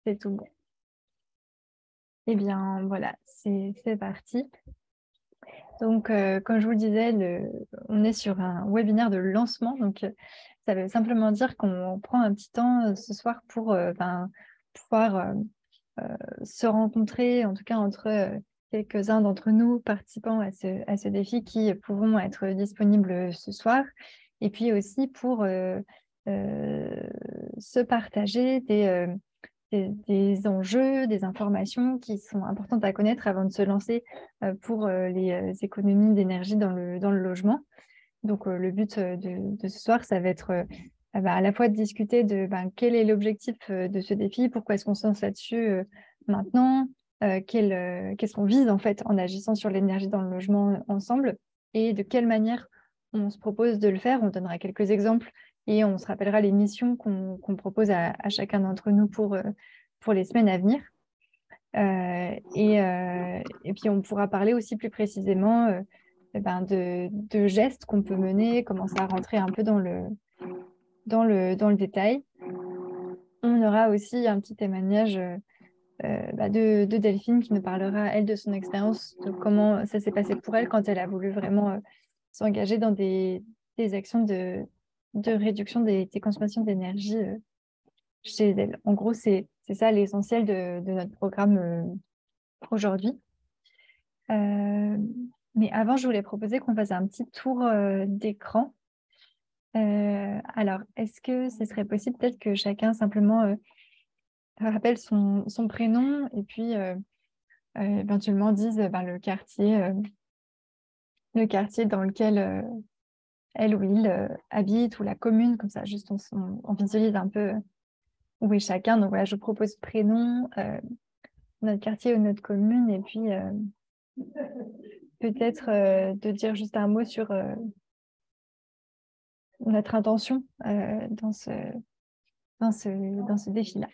C'est tout bon. Eh bien, voilà, c'est parti. Donc, comme je vous le disais, on est sur un webinaire de lancement. Donc, ça veut simplement dire qu'on prend un petit temps ce soir pour pouvoir se rencontrer, en tout cas entre quelques-uns d'entre nous participants à ce défi qui pourront être disponibles ce soir. Et puis aussi pour se partager des enjeux, des informations qui sont importantes à connaître avant de se lancer pour les économies d'énergie dans le logement. Donc, le but de ce soir, ça va être à la fois de discuter de quel est l'objectif de ce défi, pourquoi est-ce qu'on se lance là-dessus maintenant, qu'est-ce qu'on vise en fait en agissant sur l'énergie dans le logement ensemble et de quelle manière on se propose de le faire. On donnera quelques exemples et on se rappellera les missions qu'on propose à chacun d'entre nous pour les semaines à venir. Et puis, on pourra parler aussi plus précisément de gestes qu'on peut mener, commencer à rentrer un peu dans le détail. On aura aussi un petit témoignage de Delphine qui nous parlera, elle, de son expérience, de comment ça s'est passé pour elle quand elle a voulu vraiment s'engager dans des actions de réduction des consommations d'énergie chez elle. En gros, c'est ça l'essentiel de notre programme aujourd'hui. Mais avant, je voulais proposer qu'on fasse un petit tour d'écran. Alors, est-ce que ce serait possible peut-être que chacun simplement rappelle son prénom et puis éventuellement dise le quartier dans lequel elle ou il habite ou la commune, comme ça, juste on visualise un peu où est chacun. Donc voilà, je vous propose prénom, notre quartier ou notre commune et puis peut-être de dire juste un mot sur notre intention dans ce défi-là.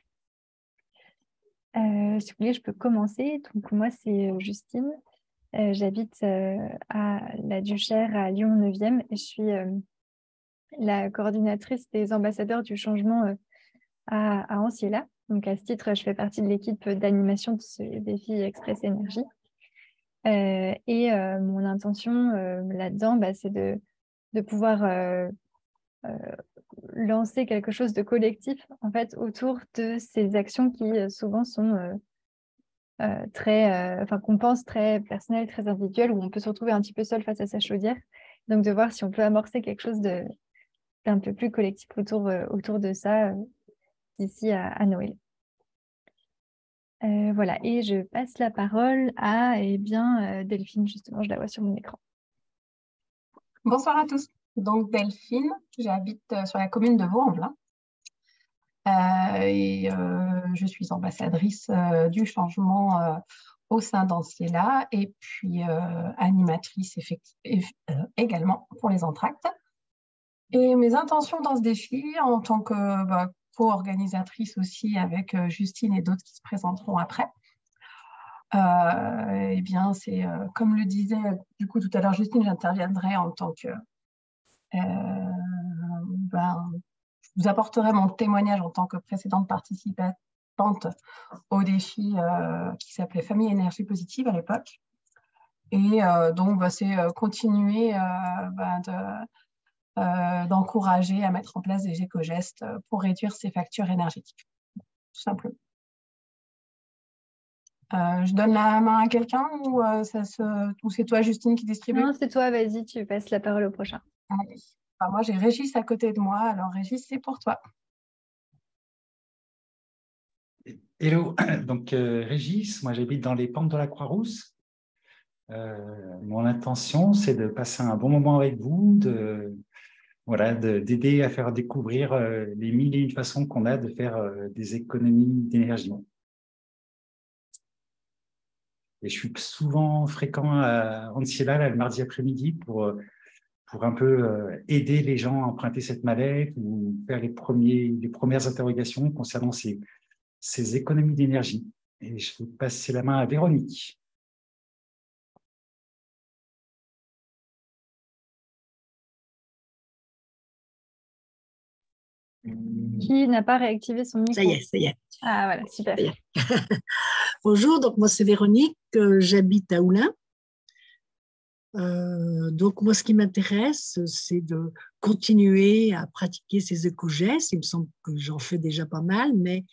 Si vous voulez, je peux commencer. Donc, moi, c'est Justine. J'habite à la Duchère, à Lyon 9e, et je suis la coordinatrice des ambassadeurs du changement à Anciella. Donc, à ce titre, je fais partie de l'équipe d'animation de ce défi Express Énergie. Mon intention là-dedans, c'est de pouvoir lancer quelque chose de collectif en fait autour de ces actions qui souvent sont qu'on pense très personnelles, très individuelles, où on peut se retrouver un petit peu seul face à sa chaudière. Donc de voir si on peut amorcer quelque chose d'un peu plus collectif autour de ça d'ici à Noël. Voilà, et je passe la parole à Delphine, justement, je la vois sur mon écran. Bonsoir à tous. Donc Delphine, j'habite sur la commune de Vaux-en-Velin je suis ambassadrice du changement au sein d'Anciella et puis animatrice également pour les entractes. Et mes intentions dans ce défi, en tant que co-organisatrice aussi avec Justine et d'autres qui se présenteront après, c'est comme le disait du coup tout à l'heure Justine, j'interviendrai en tant que je vous apporterai mon témoignage en tant que précédente participante au défi qui s'appelait Famille Énergie Positive à l'époque. Et c'est continuer d'encourager à mettre en place des éco-gestes pour réduire ses factures énergétiques, tout simplement. Je donne la main à quelqu'un ou c'est toi, Justine, qui distribue? Non, c'est toi, vas-y, tu passes la parole au prochain. Allez. Moi, j'ai Régis à côté de moi. Alors, Régis, c'est pour toi. Hello, donc Régis, moi j'habite dans les Pentes de la Croix-Rousse. Mon intention, c'est de passer un bon moment avec vous, d'aider à faire découvrir les mille et une façons qu'on a de faire des économies d'énergie. Et je suis souvent fréquent à Anciella le mardi après-midi pour un peu aider les gens à emprunter cette mallette ou faire les premières interrogations concernant ces économies d'énergie. Et je vais passer la main à Véronique. Qui n'a pas réactivé son micro? Ça y est, ça y est. Ah voilà, super. Ça y est. Bonjour, donc moi c'est Véronique, j'habite à Oulin. Donc moi ce qui m'intéresse, c'est de continuer à pratiquer ces éco-gestes. Il me semble que j'en fais déjà pas mal, mais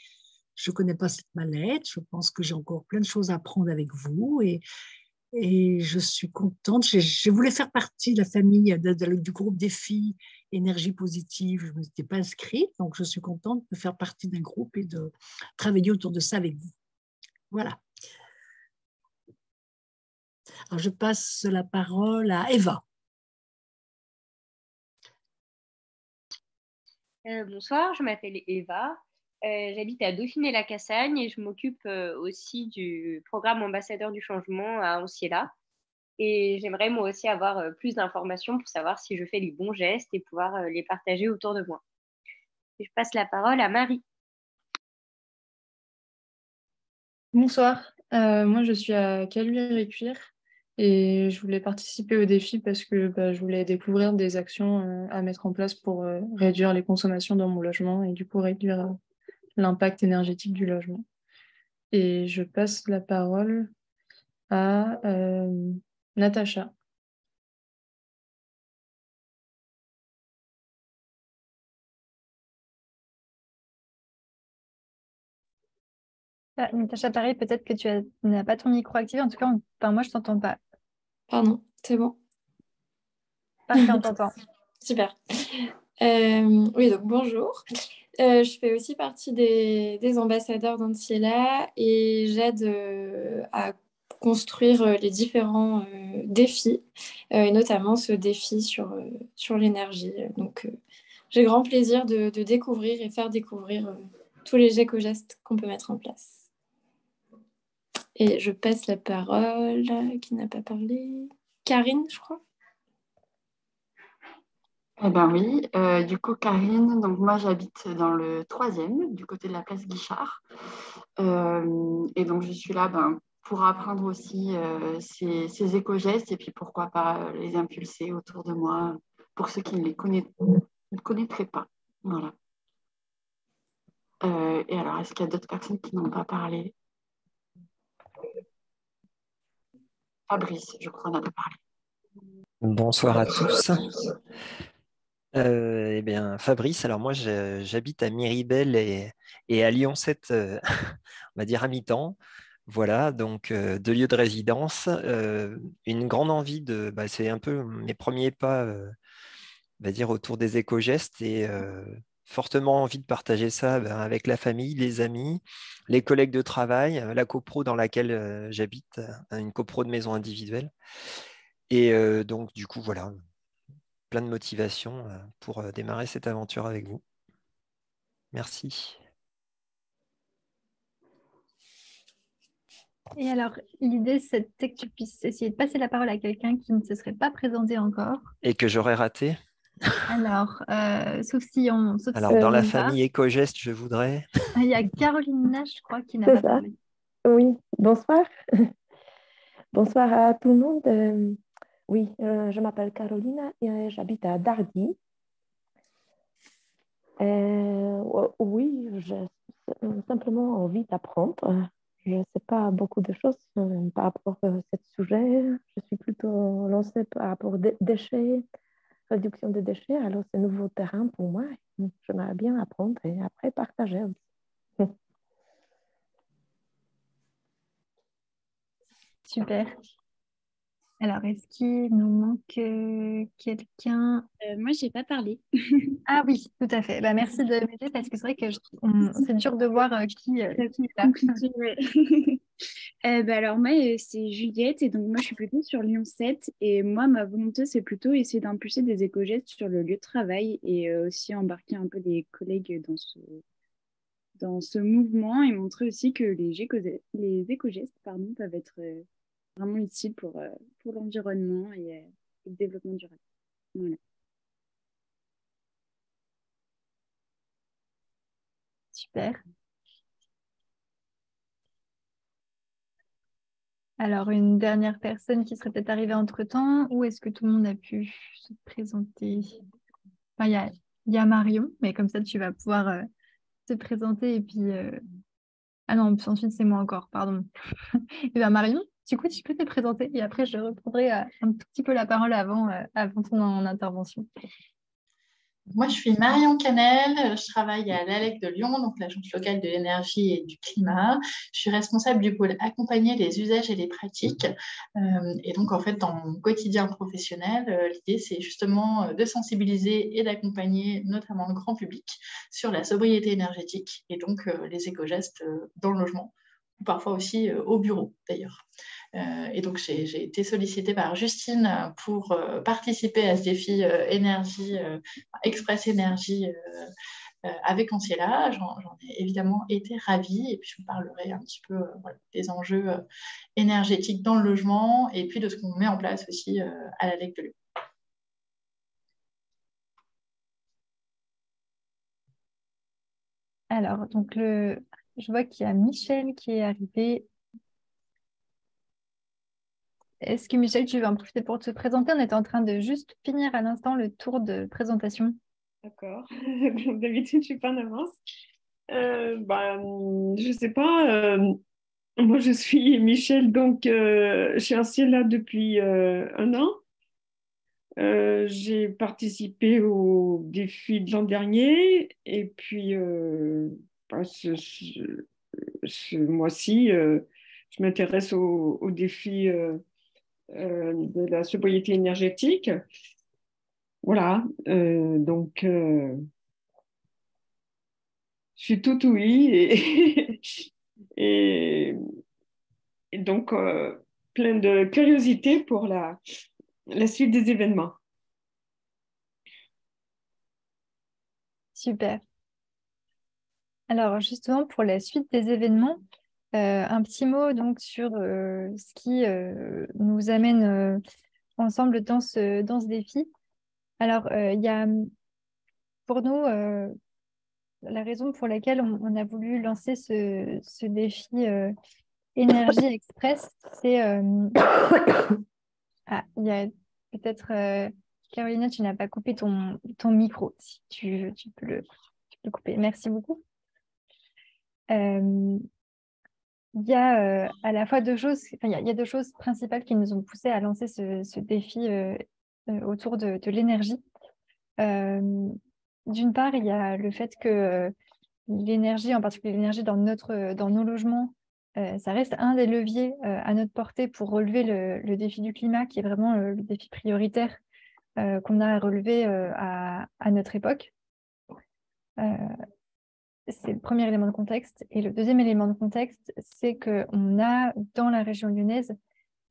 je ne connais pas cette mallette. Je pense que j'ai encore plein de choses à apprendre avec vous et je suis contente. Je voulais faire partie de la famille du groupe des filles énergie positive. Je ne m'étais pas inscrite, donc je suis contente de faire partie d'un groupe et de travailler autour de ça avec vous. Voilà. Alors, je passe la parole à Eva. Bonsoir, je m'appelle Eva. J'habite à Dauphiné-la-Cassagne et je m'occupe aussi du programme Ambassadeur du changement à Anciela. Et j'aimerais moi aussi avoir plus d'informations pour savoir si je fais les bons gestes et pouvoir les partager autour de moi. Et je passe la parole à Marie. Bonsoir, moi je suis à Caluire-et-Cuire et je voulais participer au défi parce que je voulais découvrir des actions à mettre en place pour réduire les consommations dans mon logement et du coup réduire l'impact énergétique du logement. Et je passe la parole à Natacha. Natacha, pareil, peut-être que tu n'as pas ton micro activé. En tout cas, moi, je ne t'entends pas. Pardon, c'est bon. Parfait, on t'entend. Super. Oui, donc bonjour. Je fais aussi partie des ambassadeurs d'Anciela et j'aide à construire les différents défis, et notamment ce défi sur l'énergie. Donc, j'ai grand plaisir de découvrir et faire découvrir tous les éco-gestes qu'on peut mettre en place. Et je passe la parole, qui n'a pas parlé, Karine, je crois. Eh ben oui, du coup Karine, donc moi j'habite dans le 3e, du côté de la place Guichard. Et donc je suis là pour apprendre aussi ces éco-gestes et puis pourquoi pas les impulser autour de moi pour ceux qui ne connaîtraient pas. Voilà. Et alors, est-ce qu'il y a d'autres personnes qui n'ont pas parlé? Fabrice, je crois, en a pas parlé. Bonsoir à tous. Eh bien, Fabrice, alors moi j'habite à Miribel et à Lyon 7, on va dire à mi-temps. Voilà, donc 2 lieux de résidence. Une grande envie c'est un peu mes premiers pas, on va dire, autour des éco-gestes et fortement envie de partager ça avec la famille, les amis, les collègues de travail, la copro dans laquelle j'habite, une copro de maison individuelle. Et donc, du coup, voilà, plein de motivation pour démarrer cette aventure avec vous. Merci. Et alors, l'idée, c'était que tu puisses essayer de passer la parole à quelqu'un qui ne se serait pas présenté encore. Et que j'aurais raté? Alors, sauf si on... Alors, dans la famille éco-geste, je voudrais... Il y a Caroline Nash, je crois, qui n'a pas parlé. Oui, bonsoir. Bonsoir à tout le monde. Oui, je m'appelle Caroline et j'habite à Dardy. Oui, j'ai simplement envie d'apprendre. Je ne sais pas beaucoup de choses par rapport à ce sujet. Je suis plutôt lancée par rapport aux déchets, réduction des déchets. Alors, c'est un nouveau terrain pour moi. J'aimerais bien apprendre et après partager aussi. Super. Alors, est-ce qu'il nous manque quelqu'un? Moi, je n'ai pas parlé. Ah oui, tout à fait. Merci de m'aider parce que c'est vrai que c'est dur de voir qui est là. Alors moi, c'est Juliette et donc moi, je suis plutôt sur Lyon 7 et moi, ma volonté, c'est plutôt essayer d'impulser des éco-gestes sur le lieu de travail et aussi embarquer un peu des collègues dans ce mouvement et montrer aussi que les éco-gestes peuvent être vraiment utiles pour l'environnement et le développement durable. Voilà. Super. Alors, une dernière personne qui serait peut-être arrivée entre-temps, ou est-ce que tout le monde a pu se présenter? Enfin, il y a il y a Marion, mais comme ça, tu vas pouvoir te présenter. Et puis, ah non, ensuite, c'est moi encore, pardon. Et bien, Marion, du coup, tu peux te présenter et après, je reprendrai un tout petit peu la parole avant ton intervention. Moi, je suis Marion Canel, je travaille à l'ALEC de Lyon, donc l'Agence locale de l'énergie et du climat. Je suis responsable du pôle accompagner les usages et les pratiques. Et donc, en fait, dans mon quotidien professionnel, l'idée, c'est justement de sensibiliser et d'accompagner notamment le grand public sur la sobriété énergétique et donc les éco-gestes dans le logement, ou parfois aussi au bureau d'ailleurs. Et donc, j'ai été sollicitée par Justine pour participer à ce défi énergie, Express Énergie avec Anciela. J'en ai évidemment été ravie. Et puis, je vous parlerai un petit peu voilà, des enjeux énergétiques dans le logement et puis de ce qu'on met en place aussi à la LEC de Lyon. Alors, donc, je vois qu'il y a Michel qui est arrivé. Est-ce que Michel, tu veux en profiter pour te présenter? On était en train de juste finir à l'instant le tour de présentation. D'accord. Comme d'habitude, je suis pas en avance. Je sais pas. Moi, je suis Michel, donc je suis Anciela depuis 1 an. J'ai participé au défi de l'an dernier et puis ce mois-ci, je m'intéresse au défi de la sobriété énergétique. Voilà, donc je suis tout oui et donc plein de curiosité pour la suite des événements. Super. Alors justement, pour la suite des événements, un petit mot donc sur ce qui nous amène ensemble dans ce défi. Alors, il y a pour nous la raison pour laquelle on a voulu lancer ce défi Énergie Express, c'est... Ah, il y a peut-être... Carolina, tu n'as pas coupé ton micro. Si tu peux le couper. Merci beaucoup. Il y a à la fois deux choses, il y a deux choses principales qui nous ont poussé à lancer ce défi autour de l'énergie. D'une part, il y a le fait que l'énergie, en particulier l'énergie dans nos logements, ça reste un des leviers à notre portée pour relever le défi du climat, qui est vraiment le défi prioritaire qu'on a à relever à notre époque. C'est le premier élément de contexte. Et le deuxième élément de contexte, c'est qu'on a dans la région lyonnaise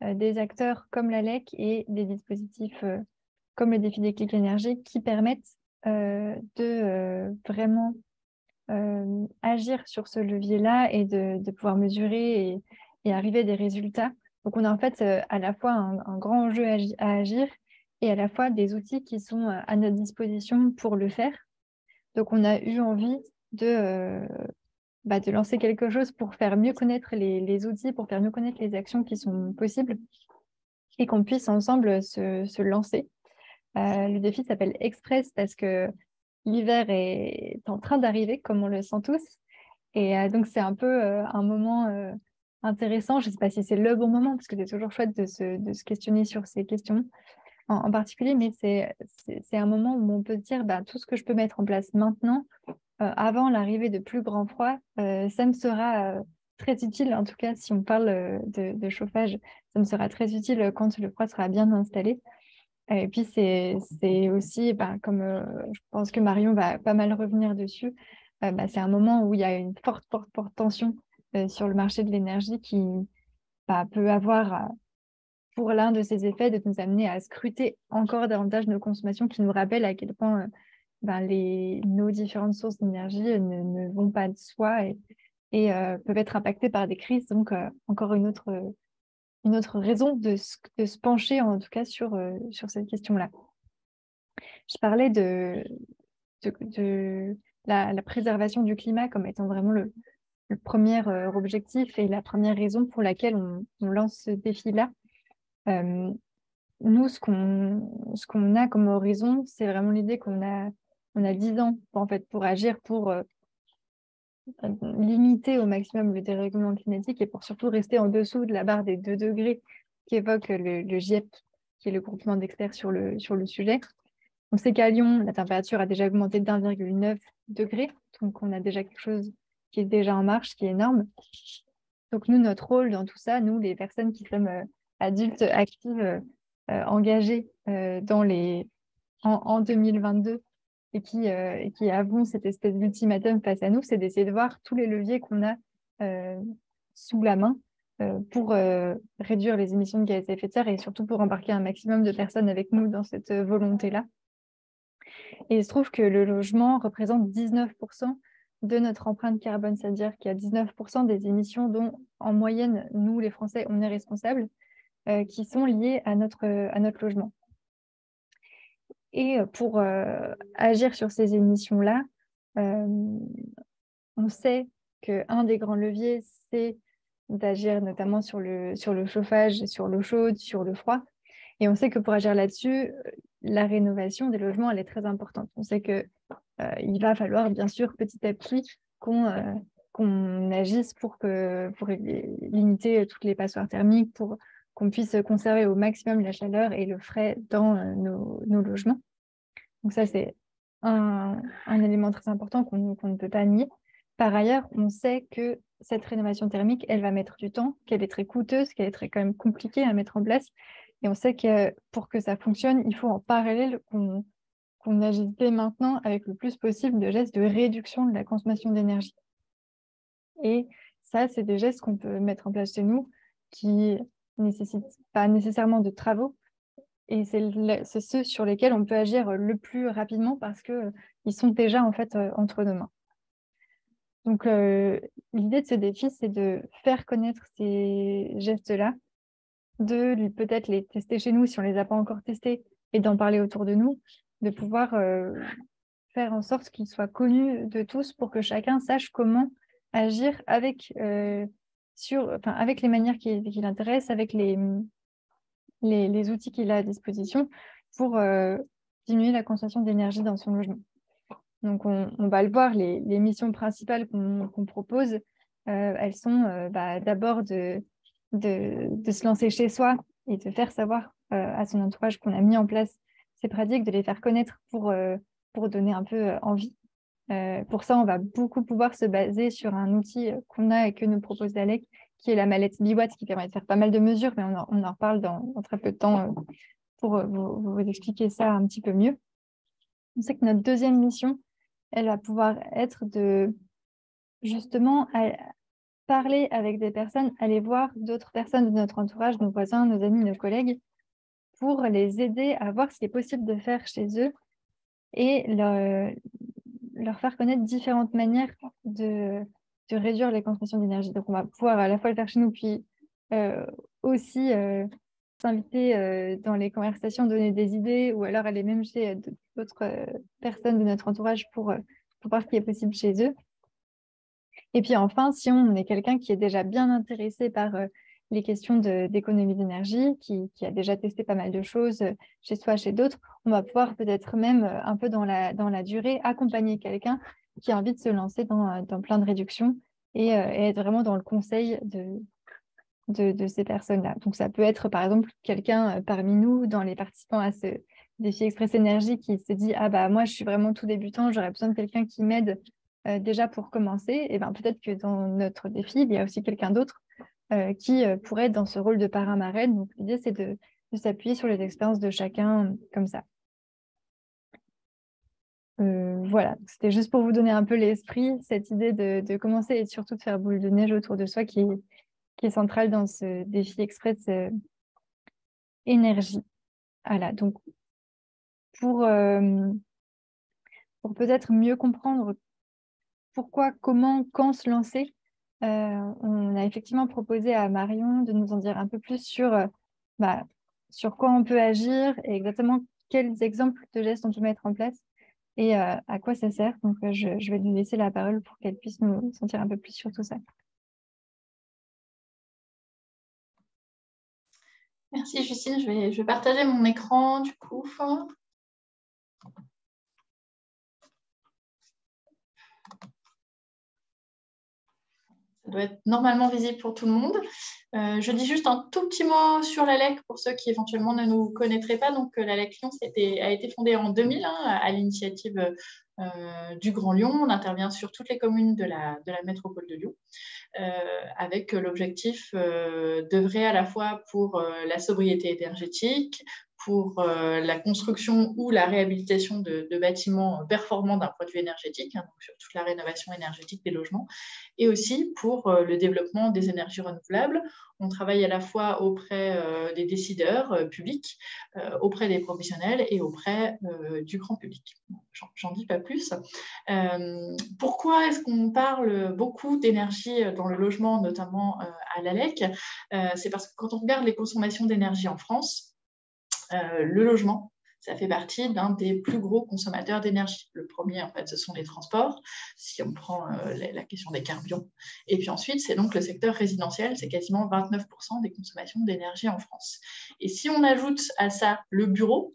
des acteurs comme l'ALEC et des dispositifs comme le défi Déclic Énergie qui permettent de vraiment agir sur ce levier-là et de pouvoir mesurer et arriver à des résultats. Donc, on a en fait à la fois un grand enjeu à agir et à la fois des outils qui sont à notre disposition pour le faire. Donc, on a eu envie de lancer quelque chose pour faire mieux connaître les outils, pour faire mieux connaître les actions qui sont possibles et qu'on puisse ensemble se lancer. Le défi s'appelle Express parce que l'hiver est en train d'arriver, comme on le sent tous. Et donc, c'est un peu un moment intéressant. Je ne sais pas si c'est le bon moment, parce que c'est toujours chouette de se questionner sur ces questions en particulier, mais c'est un moment où on peut se dire tout ce que je peux mettre en place maintenant, avant l'arrivée de plus grand froid, ça me sera très utile, en tout cas si on parle de chauffage, ça me sera très utile quand le froid sera bien installé. Et puis c'est aussi, comme je pense que Marion va pas mal revenir dessus, c'est un moment où il y a une forte tension sur le marché de l'énergie qui peut avoir pour l'un de ses effets de nous amener à scruter encore davantage nos consommations, qui nous rappellent à quel point nos différentes sources d'énergie ne vont pas de soi et peuvent être impactées par des crises. Donc, encore une autre raison de se pencher, en tout cas, sur cette question-là. Je parlais de la préservation du climat comme étant vraiment le premier objectif et la première raison pour laquelle on lance ce défi-là. Nous, ce qu'on a comme horizon, c'est vraiment l'idée qu'on a on a 10 ans en fait, pour agir, pour limiter au maximum le dérèglement climatique et pour surtout rester en dessous de la barre des 2 degrés qu'évoque le GIEC, qui est le groupement d'experts sur le sujet. On sait qu'à Lyon, la température a déjà augmenté d'1,9 degré, donc on a déjà quelque chose qui est déjà en marche, qui est énorme. Donc nous, notre rôle dans tout ça, nous, les personnes qui sommes adultes actives, engagées en 2022 et qui avons cette espèce d'ultimatum face à nous, c'est d'essayer de voir tous les leviers qu'on a sous la main pour réduire les émissions de gaz à effet de serre et surtout pour embarquer un maximum de personnes avec nous dans cette volonté-là. Et il se trouve que le logement représente 19% de notre empreinte carbone, c'est-à-dire qu'il y a 19% des émissions dont, en moyenne, nous, les Français, on est responsables, qui sont liées à notre logement. Et pour agir sur ces émissions-là, on sait qu'un des grands leviers, c'est d'agir notamment sur le chauffage, sur l'eau chaude, sur le froid. Et on sait que pour agir là-dessus, la rénovation des logements, elle est très importante. On sait qu'il va falloir, bien sûr, petit à petit, qu'on agisse pour limiter toutes les passoires thermiques, pour qu'on puisse conserver au maximum la chaleur et le frais dans nos logements. Donc ça, c'est un élément très important qu'on ne peut pas nier. Par ailleurs, on sait que cette rénovation thermique, elle va mettre du temps, qu'elle est très coûteuse, qu'elle est quand même compliquée à mettre en place. Et on sait que pour que ça fonctionne, il faut en parallèle qu'on agisse dès maintenant avec le plus possible de gestes de réduction de la consommation d'énergie. Et ça, c'est des gestes qu'on peut mettre en place chez nous qui ne nécessitent pas nécessairement de travaux. Et c'est ceux sur lesquels on peut agir le plus rapidement parce qu'ils sont déjà en fait entre nos mains. Donc, l'idée de ce défi, c'est de faire connaître ces gestes-là, de peut-être les tester chez nous si on ne les a pas encore testés et d'en parler autour de nous, de pouvoir faire en sorte qu'ils soient connus de tous pour que chacun sache comment agir avec les manières qui l'intéressent, avec les outils qu'il a à disposition pour diminuer la consommation d'énergie dans son logement. Donc, on va le voir, les missions principales qu'on propose, elles sont d'abord de se lancer chez soi et de faire savoir à son entourage qu'on a mis en place ces pratiques, de les faire connaître pour donner un peu envie. Pour ça, on va beaucoup pouvoir se baser sur un outil qu'on a et que nous propose l'ALEC, qui est la mallette BiWatt, qui permet de faire pas mal de mesures, mais on en reparle dans très peu de temps pour vous expliquer ça un petit peu mieux. On sait que notre deuxième mission, elle va pouvoir être de justement parler avec des personnes, aller voir d'autres personnes de notre entourage, nos voisins, nos amis, nos collègues, pour les aider à voir ce qui est possible de faire chez eux et leur faire connaître différentes manières de réduire les consommations d'énergie. Donc, on va pouvoir à la fois le faire chez nous, puis aussi s'inviter dans les conversations, donner des idées, ou alors aller même chez d'autres personnes de notre entourage pour voir ce qui est possible chez eux. Et puis enfin, si on est quelqu'un qui est déjà bien intéressé par les questions d'économie d'énergie, qui a déjà testé pas mal de choses chez soi, chez d'autres, on va pouvoir peut-être même un peu dans la durée accompagner quelqu'un qui a envie de se lancer dans plein de réductions et être vraiment dans le conseil de ces personnes-là. Donc ça peut être par exemple quelqu'un parmi nous, dans les participants à ce défi Express Énergie, qui se dit « Ah bah moi je suis vraiment tout débutant, j'aurais besoin de quelqu'un qui m'aide déjà pour commencer ». Et ben peut-être que dans notre défi, il y a aussi quelqu'un d'autre qui pourrait être dans ce rôle de parrain-marraine. Donc l'idée c'est de s'appuyer sur les expériences de chacun comme ça. Voilà, c'était juste pour vous donner un peu l'esprit, cette idée de commencer et surtout de faire boule de neige autour de soi qui est centrale dans ce défi Express Énergie. Voilà, donc pour peut-être mieux comprendre pourquoi, comment, quand se lancer, on a effectivement proposé à Marion de nous en dire un peu plus sur quoi on peut agir et exactement quels exemples de gestes on peut mettre en place et à quoi ça sert. Donc, je vais lui laisser la parole pour qu'elle puisse nous en dire un peu plus sur tout ça. Merci Justine, je vais partager mon écran du coup. Ça doit être normalement visible pour tout le monde. Je dis juste un tout petit mot sur l'ALEC pour ceux qui éventuellement ne nous connaîtraient pas. Donc, l'ALEC Lyon a été fondée en 2000 à l'initiative du Grand Lyon. On intervient sur toutes les communes de la métropole de Lyon avec l'objectif d'œuvrer à la fois pour la sobriété énergétique, pour la construction ou la réhabilitation de bâtiments performants d'un point de vue énergétique, donc sur toute la rénovation énergétique des logements, et aussi pour le développement des énergies renouvelables. On travaille à la fois auprès des décideurs publics, auprès des professionnels et auprès du grand public. J'en dis pas plus. Pourquoi est-ce qu'on parle beaucoup d'énergie dans le logement, notamment à l'ALEC? C'est parce que quand on regarde les consommations d'énergie en France, le logement, ça fait partie d'un des plus gros consommateurs d'énergie. Le premier, en fait, ce sont les transports, si on prend la question des carburants. Et puis ensuite, c'est donc le secteur résidentiel, c'est quasiment 29% des consommations d'énergie en France. Et si on ajoute à ça le bureau,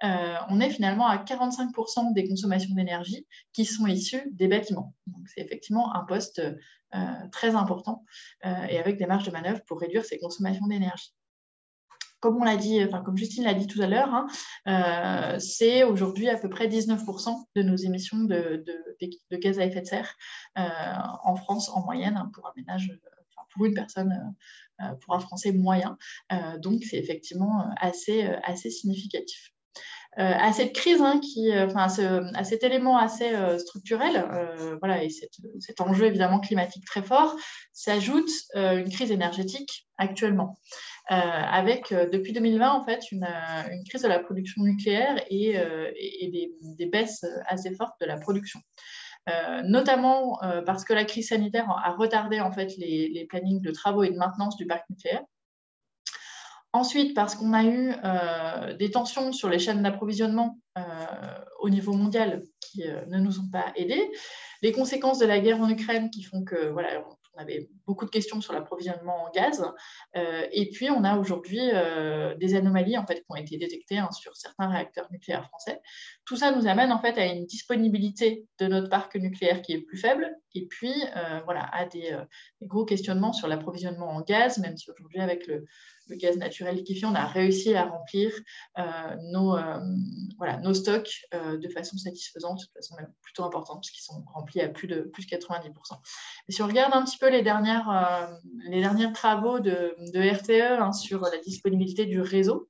on est finalement à 45% des consommations d'énergie qui sont issues des bâtiments. Donc, c'est effectivement un poste très important et avec des marges de manœuvre pour réduire ces consommations d'énergie. Comme on l'a dit, comme Justine l'a dit tout à l'heure, c'est aujourd'hui à peu près 19% de nos émissions de gaz à effet de serre en France en moyenne pour un ménage, pour une personne, pour un Français moyen. Donc, c'est effectivement assez significatif. À cette crise, à cet élément assez structurel, voilà, et cet enjeu évidemment climatique très fort, s'ajoute une crise énergétique actuellement, avec depuis 2020 en fait une crise de la production nucléaire et des baisses assez fortes de la production. Notamment parce que la crise sanitaire a retardé en fait les plannings de travaux et de maintenance du parc nucléaire. Ensuite, parce qu'on a eu des tensions sur les chaînes d'approvisionnement au niveau mondial qui ne nous ont pas aidés, les conséquences de la guerre en Ukraine qui font que voilà, on avait beaucoup de questions sur l'approvisionnement en gaz, et puis on a aujourd'hui des anomalies en fait, qui ont été détectées sur certains réacteurs nucléaires français. Tout ça nous amène en fait à une disponibilité de notre parc nucléaire qui est plus faible, et puis voilà, à des gros questionnements sur l'approvisionnement en gaz, même si aujourd'hui avec le gaz naturel liquéfié, on a réussi à remplir nos stocks de façon satisfaisante, de façon même plutôt importante, puisqu'ils sont remplis à plus de 90%. Et si on regarde un petit peu les derniers travaux de RTE sur la disponibilité du réseau,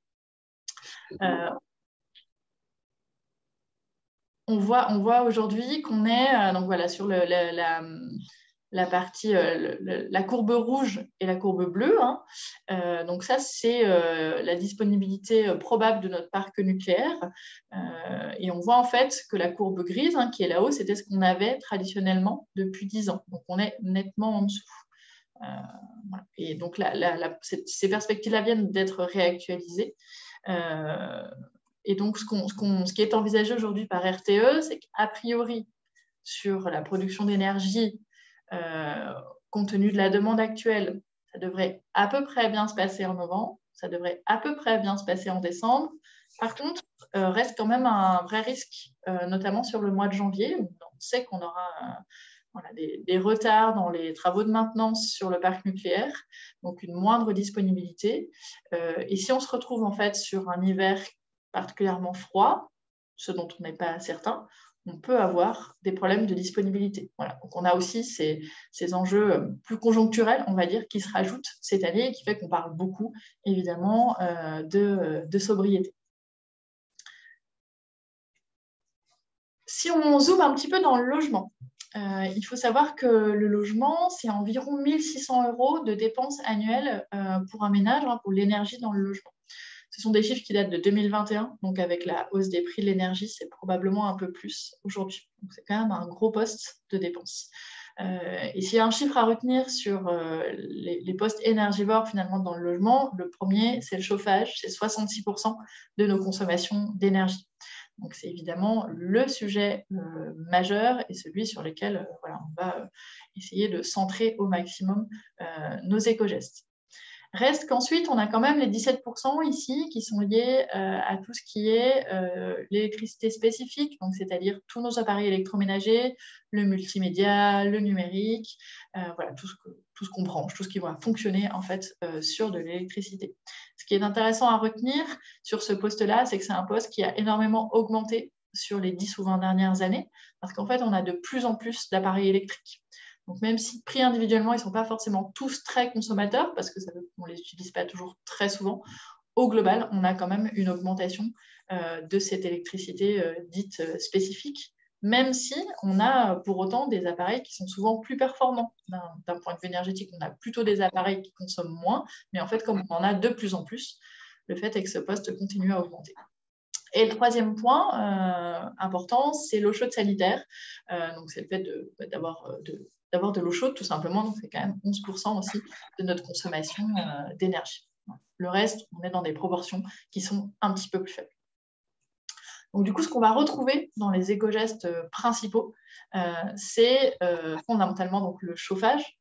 on voit aujourd'hui qu'on est donc voilà, sur la partie, la courbe rouge et la courbe bleue. Donc ça, c'est la disponibilité probable de notre parc nucléaire. Et on voit en fait que la courbe grise, qui est là-haut, c'était ce qu'on avait traditionnellement depuis 10 ans. Donc on est nettement en dessous. Voilà. Et donc ces perspectives-là viennent d'être réactualisées. Et donc ce qui est envisagé aujourd'hui par RTE, c'est qu'a priori, sur la production d'énergie, compte tenu de la demande actuelle, ça devrait à peu près bien se passer en novembre, ça devrait à peu près bien se passer en décembre. Par contre, reste quand même un vrai risque, notamment sur le mois de janvier, où on sait qu'on aura des retards dans les travaux de maintenance sur le parc nucléaire, donc une moindre disponibilité. Et si on se retrouve en fait sur un hiver particulièrement froid, ce dont on n'est pas certain, on peut avoir des problèmes de disponibilité. Voilà. Donc, on a aussi ces enjeux plus conjoncturels, on va dire, qui se rajoutent cette année et qui fait qu'on parle beaucoup, évidemment, de sobriété. Si on zoome un petit peu dans le logement, il faut savoir que le logement, c'est environ 1 600 € de dépenses annuelles pour un ménage, pour l'énergie dans le logement. Ce sont des chiffres qui datent de 2021, donc avec la hausse des prix de l'énergie, c'est probablement un peu plus aujourd'hui. Donc c'est quand même un gros poste de dépenses. Et s'il y a un chiffre à retenir sur les postes énergivores finalement dans le logement, le premier, c'est le chauffage, c'est 66% de nos consommations d'énergie. Donc c'est évidemment le sujet majeur et celui sur lequel on va essayer de centrer au maximum nos éco-gestes. Reste qu'ensuite, on a quand même les 17% ici qui sont liés à tout ce qui est l'électricité spécifique, donc c'est-à-dire tous nos appareils électroménagers, le multimédia, le numérique, voilà, tout ce qu'on branche, tout ce qui va fonctionner en fait sur de l'électricité. Ce qui est intéressant à retenir sur ce poste-là, c'est que c'est un poste qui a énormément augmenté sur les 10 ou 20 dernières années, parce qu'en fait, on a de plus en plus d'appareils électriques. Donc, même si pris individuellement, ils ne sont pas forcément tous très consommateurs, parce qu'on ne les utilise pas toujours très souvent, au global, on a quand même une augmentation de cette électricité dite spécifique, même si on a pour autant des appareils qui sont souvent plus performants d'un point de vue énergétique. On a plutôt des appareils qui consomment moins, mais en fait, comme on en a de plus en plus, le fait est que ce poste continue à augmenter. Et le troisième point important, c'est l'eau chaude sanitaire. Donc, c'est le fait d'avoir de l'eau chaude, tout simplement. Donc, c'est quand même 11% aussi de notre consommation d'énergie. Le reste, on est dans des proportions qui sont un petit peu plus faibles. Donc, du coup, ce qu'on va retrouver dans les éco-gestes principaux, c'est fondamentalement donc, le chauffage.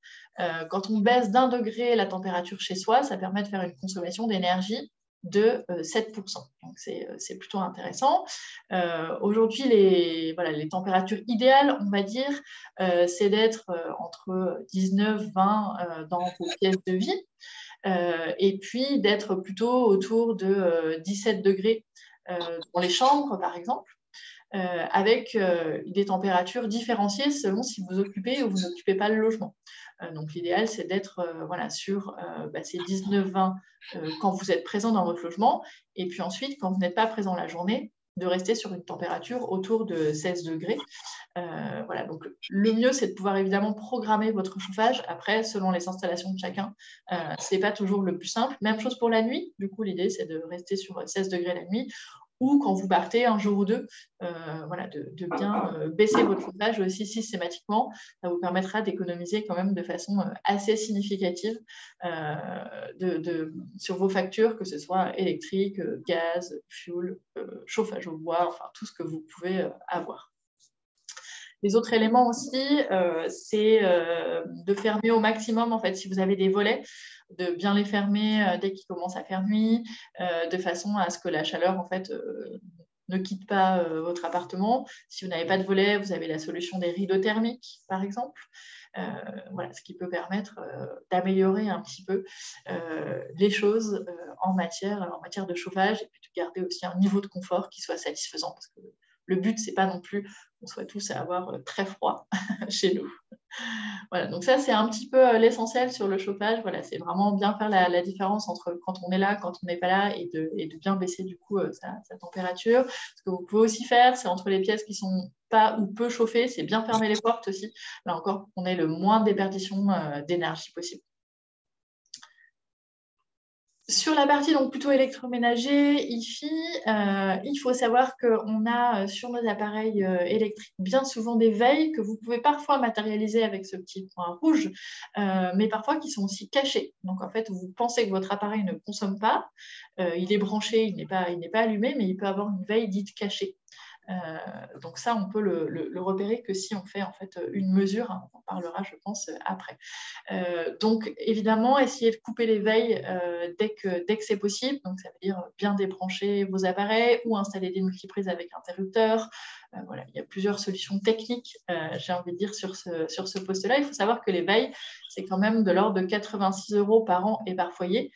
Quand on baisse d'1 degré la température chez soi, ça permet de faire une consommation d'énergie de 7%. Donc, c'est plutôt intéressant. Aujourd'hui, les températures idéales, on va dire, c'est d'être entre 19-20 dans vos pièces de vie, et puis d'être plutôt autour de 17 degrés dans les chambres, par exemple, avec des températures différenciées selon si vous occupez ou vous n'occupez pas le logement. Donc, l'idéal, c'est d'être sur ces 19-20 quand vous êtes présent dans votre logement. Et puis ensuite, quand vous n'êtes pas présent la journée, de rester sur une température autour de 16 degrés. Voilà, donc le mieux, c'est de pouvoir évidemment programmer votre chauffage. Après, selon les installations de chacun, ce n'est pas toujours le plus simple. Même chose pour la nuit. Du coup, l'idée, c'est de rester sur 16 degrés la nuit. Ou quand vous partez un jour ou deux, de bien baisser votre chauffage aussi systématiquement. Ça vous permettra d'économiser quand même de façon assez significative sur vos factures, que ce soit électrique, gaz, fuel, chauffage au bois, enfin tout ce que vous pouvez avoir. Les autres éléments aussi, c'est de fermer au maximum, en fait, si vous avez des volets, de bien les fermer dès qu'il commence à faire nuit, de façon à ce que la chaleur, en fait, ne quitte pas votre appartement. Si vous n'avez pas de volet, vous avez la solution des rideaux thermiques, par exemple. Voilà, ce qui peut permettre d'améliorer un petit peu les choses en matière de chauffage, et puis de garder aussi un niveau de confort qui soit satisfaisant, parce que le but, c'est pas non plus qu'on soit tous à avoir très froid chez nous. Voilà, donc ça, c'est un petit peu l'essentiel sur le chauffage. Voilà, c'est vraiment bien faire la différence entre quand on est là, quand on n'est pas là, et de bien baisser du coup sa température. Ce que vous pouvez aussi faire, c'est entre les pièces qui sont pas ou peu chauffées, c'est bien fermer les portes aussi. Là encore, on ait le moins de déperdition d'énergie possible. Sur la partie donc plutôt électroménager, IFI, il faut savoir qu'on a sur nos appareils électriques bien souvent des veilles que vous pouvez parfois matérialiser avec ce petit point rouge, mais parfois qui sont aussi cachés. Donc en fait, vous pensez que votre appareil ne consomme pas, il est branché, il n'est pas allumé, mais il peut avoir une veille dite cachée. Donc ça, on peut le repérer que si on fait en fait une mesure, hein, on en parlera je pense après. Donc évidemment, essayez de couper les veilles dès que c'est possible, donc ça veut dire bien débrancher vos appareils ou installer des multiprises avec interrupteur. Voilà, il y a plusieurs solutions techniques, j'ai envie de dire, sur ce poste-là. Il faut savoir que les veilles, c'est quand même de l'ordre de 86 € par an et par foyer,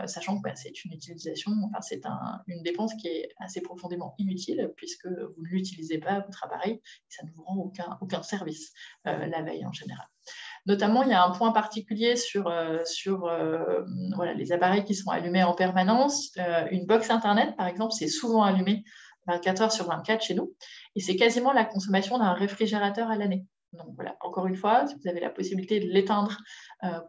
sachant que c'est une utilisation, enfin, c'est une dépense qui est assez profondément inutile puisque vous ne l'utilisez pas, votre appareil, et ça ne vous rend aucun service, la veille en général. Notamment, il y a un point particulier sur les appareils qui sont allumés en permanence. Une box Internet, par exemple, c'est souvent allumé 24 heures sur 24 chez nous, et c'est quasiment la consommation d'un réfrigérateur à l'année. Donc voilà, encore une fois, si vous avez la possibilité de l'éteindre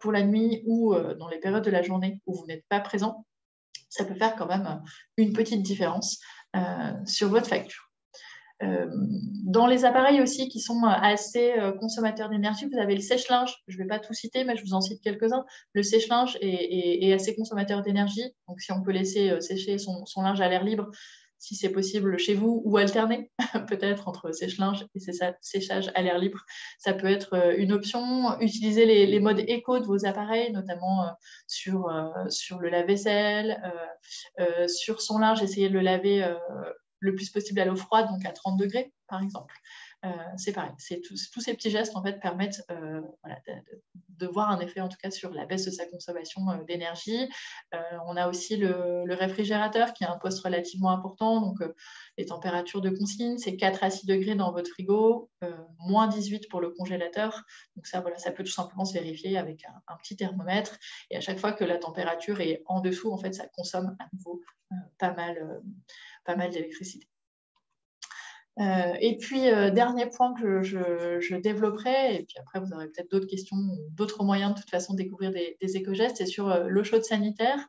pour la nuit ou dans les périodes de la journée où vous n'êtes pas présent, ça peut faire quand même une petite différence sur votre facture. Dans les appareils aussi qui sont assez consommateurs d'énergie, vous avez le sèche-linge. Je ne vais pas tout citer, mais je vous en cite quelques-uns. Le sèche-linge est assez consommateur d'énergie. Donc, si on peut laisser sécher son linge à l'air libre, si c'est possible chez vous, ou alterner peut-être entre sèche-linge et séchage à l'air libre. Ça peut être une option. Utiliser les modes éco de vos appareils, notamment sur le lave-vaisselle, sur son linge, essayer de le laver le plus possible à l'eau froide, donc à 30 degrés par exemple. C'est pareil, tous ces petits gestes en fait permettent de voir un effet en tout cas sur la baisse de sa consommation d'énergie. On a aussi le réfrigérateur qui a un poste relativement important, donc les températures de consigne, c'est 4 à 6 degrés dans votre frigo, moins 18 pour le congélateur. Donc ça, ça peut tout simplement se vérifier avec un petit thermomètre, et à chaque fois que la température est en dessous, en fait, ça consomme à nouveau pas mal d'électricité. Et puis, dernier point que je développerai, et puis après, vous aurez peut-être d'autres questions, d'autres moyens de toute façon de découvrir des éco-gestes, c'est sur l'eau chaude sanitaire.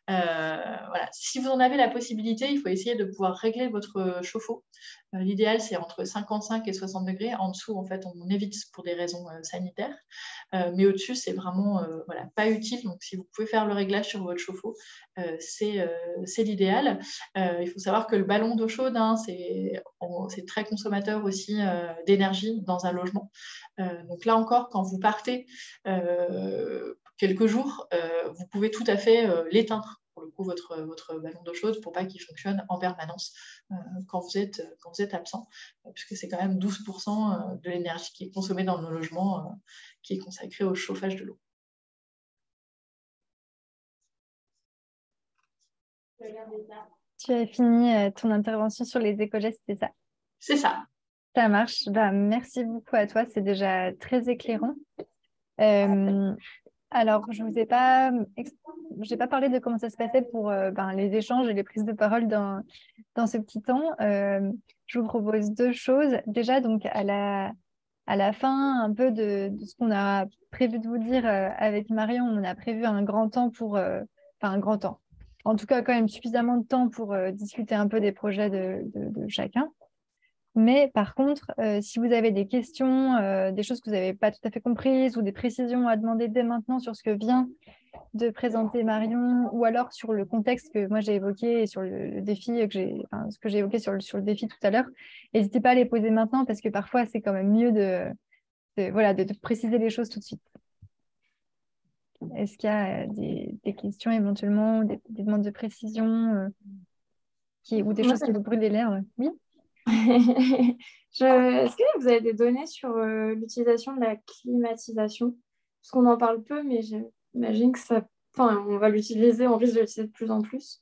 Voilà. Si vous en avez la possibilité, il faut essayer de pouvoir régler votre chauffe-eau. L'idéal, c'est entre 55 et 60 degrés. En dessous, en fait, on évite pour des raisons sanitaires. Mais au-dessus, c'est vraiment pas utile. Donc, si vous pouvez faire le réglage sur votre chauffe-eau, c'est l'idéal. Il faut savoir que le ballon d'eau chaude, c'est très consommateur aussi d'énergie dans un logement. Donc là encore, quand vous partez quelques jours, vous pouvez tout à fait l'éteindre, pour le coup, votre ballon d'eau chaude, pour pas qu'il fonctionne en permanence quand vous êtes absent, puisque c'est quand même 12% de l'énergie qui est consommée dans nos logements qui est consacrée au chauffage de l'eau. Tu as fini ton intervention sur les éco-gestes, c'est ça? C'est ça. Ça marche. Merci beaucoup à toi, c'est déjà très éclairant. Alors, je vous ai pas parlé de comment ça se passait pour les échanges et les prises de parole dans ce petit temps. Je vous propose deux choses. Déjà, donc à la fin, un peu de ce qu'on a prévu de vous dire avec Marion, on a prévu un grand temps un grand temps. En tout cas, quand même suffisamment de temps pour discuter un peu des projets de chacun. Mais par contre, si vous avez des questions, des choses que vous n'avez pas tout à fait comprises ou des précisions à demander dès maintenant sur ce que vient de présenter Marion, ou alors sur le contexte que moi j'ai évoqué et sur le défi ce que j'ai évoqué sur le défi tout à l'heure, n'hésitez pas à les poser maintenant, parce que parfois c'est quand même mieux de préciser les choses tout de suite. Est-ce qu'il y a des questions éventuellement, des demandes de précision ou des choses qui vous brûlent les lèvres? Oui. Est-ce que vous avez des données sur l'utilisation de la climatisation? Parce qu'on en parle peu, mais j'imagine que on va l'utiliser, on risque de l'utiliser de plus en plus.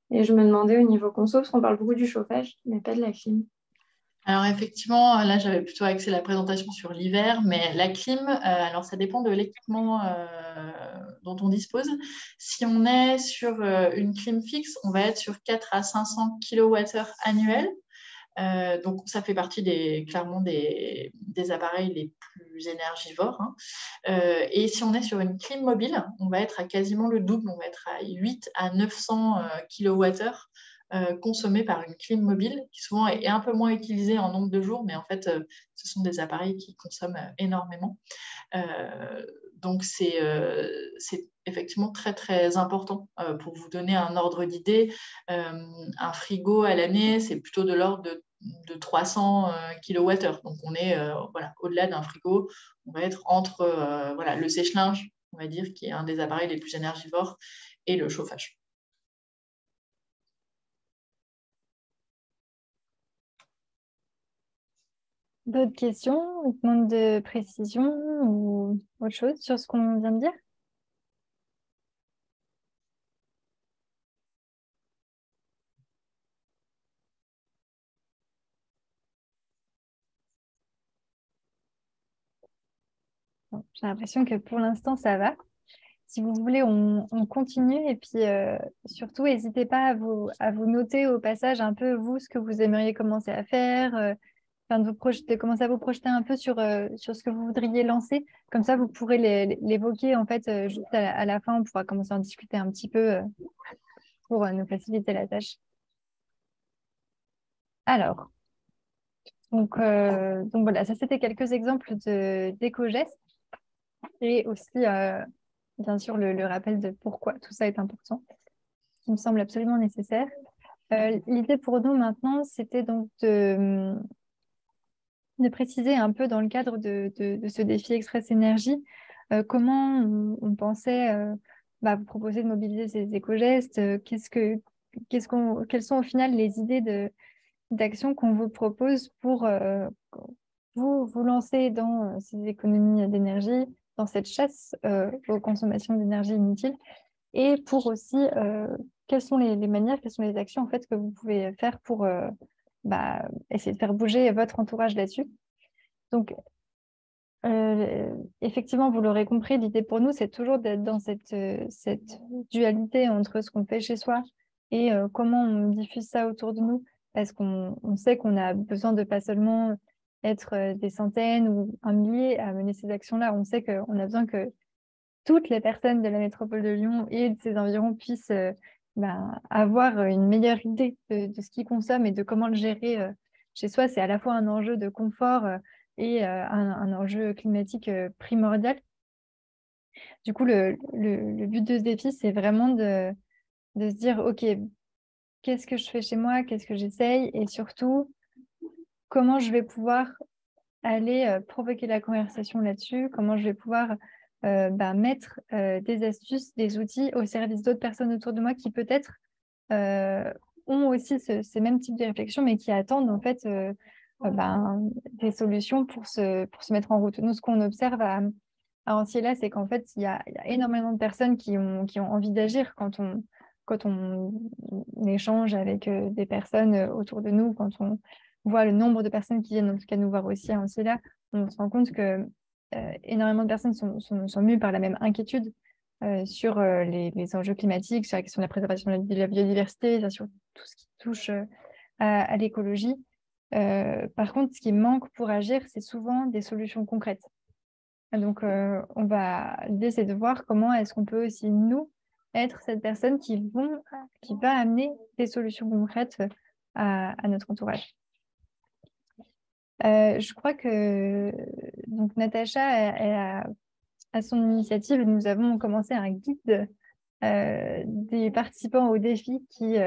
Et je me demandais au niveau conso, parce qu'on parle beaucoup du chauffage, mais pas de la clim. Alors effectivement, là j'avais plutôt axé la présentation sur l'hiver, mais la clim, alors ça dépend de l'équipement dont on dispose. Si on est sur une clim fixe, on va être sur 4 à 500 kWh annuels. Donc, ça fait partie clairement des appareils les plus énergivores. Et si on est sur une clim mobile, on va être à quasiment le double. On va être à 8 à 900 kWh consommés par une clim mobile, qui souvent est un peu moins utilisée en nombre de jours, mais en fait, ce sont des appareils qui consomment énormément. Donc, c'est effectivement très, très important. Pour vous donner un ordre d'idée, un frigo à l'année, c'est plutôt de l'ordre de 300 kWh. Donc, on est au-delà d'un frigo, on va être entre le sèche-linge, on va dire, qui est un des appareils les plus énergivores, et le chauffage. D'autres questions, demande de précision ou autre chose sur ce qu'on vient de dire? Bon, j'ai l'impression que pour l'instant, ça va. Si vous voulez, on continue, et puis surtout, n'hésitez pas à vous noter au passage un peu, vous, ce que vous aimeriez commencer à faire, de commencer à vous projeter un peu sur ce que vous voudriez lancer. Comme ça, vous pourrez l'évoquer en fait juste à la fin. On pourra commencer à en discuter un petit peu pour nous faciliter la tâche. Alors, donc voilà, ça c'était quelques exemples d'éco-gestes, et aussi bien sûr le rappel de pourquoi tout ça est important, qui me semble absolument nécessaire. L'idée pour nous maintenant, c'était donc de préciser un peu dans le cadre de ce défi Express Énergie comment on pensait vous proposer de mobiliser ces éco-gestes, quelles sont au final les idées d'action qu'on vous propose pour vous lancer dans ces économies d'énergie, dans cette chasse aux consommations d'énergie inutiles, et pour aussi quelles sont les manières, quelles sont les actions en fait que vous pouvez faire pour essayer de faire bouger votre entourage là-dessus. Donc, effectivement, vous l'aurez compris, l'idée pour nous, c'est toujours d'être dans cette dualité entre ce qu'on fait chez soi et comment on diffuse ça autour de nous, parce qu'on sait qu'on a besoin de pas seulement être des centaines ou un millier à mener ces actions-là, on sait qu'on a besoin que toutes les personnes de la métropole de Lyon et de ses environs puissent avoir une meilleure idée de ce qu'ils consomment et de comment le gérer chez soi. C'est à la fois un enjeu de confort et un enjeu climatique primordial. Du coup, le but de ce défi, c'est vraiment de se dire, OK, qu'est-ce que je fais chez moi, qu'est-ce que j'essaye, et surtout, comment je vais pouvoir aller provoquer la conversation là-dessus, comment je vais pouvoir mettre des astuces, des outils au service d'autres personnes autour de moi qui peut-être ont aussi ces mêmes types de réflexions, mais qui attendent en fait des solutions pour se mettre en route. Nous, ce qu'on observe à Anciella, c'est qu'en fait, il y a énormément de personnes qui ont envie d'agir quand on échange avec des personnes autour de nous, quand on voit le nombre de personnes qui viennent en tout cas nous voir aussi à Anciella, on se rend compte que énormément de personnes sont mues par la même inquiétude sur les enjeux climatiques, sur la question de la préservation de la biodiversité, sur tout ce qui touche à l'écologie. Par contre, ce qui manque pour agir, c'est souvent des solutions concrètes. Donc, l'idée, c'est de voir comment est-ce qu'on peut aussi, nous, être cette personne qui va amener des solutions concrètes à notre entourage. Je crois que donc, Natacha, à son initiative, nous avons commencé un guide des participants au défi qui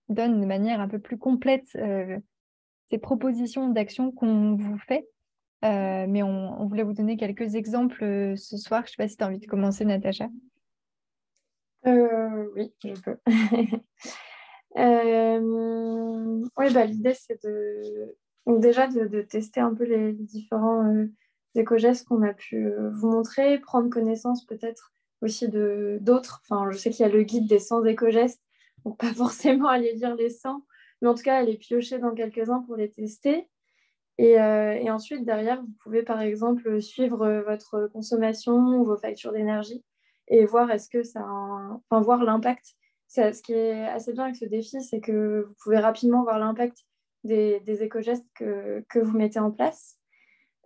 donne de manière un peu plus complète ces propositions d'action qu'on vous fait. Mais on voulait vous donner quelques exemples ce soir. Je ne sais pas si tu as envie de commencer, Natacha. Oui, je peux. Oui, l'idée, c'est déjà de tester un peu les différents éco-gestes qu'on a pu vous montrer, prendre connaissance peut-être aussi d'autres. Enfin, je sais qu'il y a le guide des 100 éco-gestes, donc pas forcément aller lire les 100, mais en tout cas, aller piocher dans quelques-uns pour les tester. Et ensuite, derrière, vous pouvez par exemple suivre votre consommation ou vos factures d'énergie et voir voir l'impact. Ce qui est assez bien avec ce défi, c'est que vous pouvez rapidement voir l'impact des éco-gestes que vous mettez en place.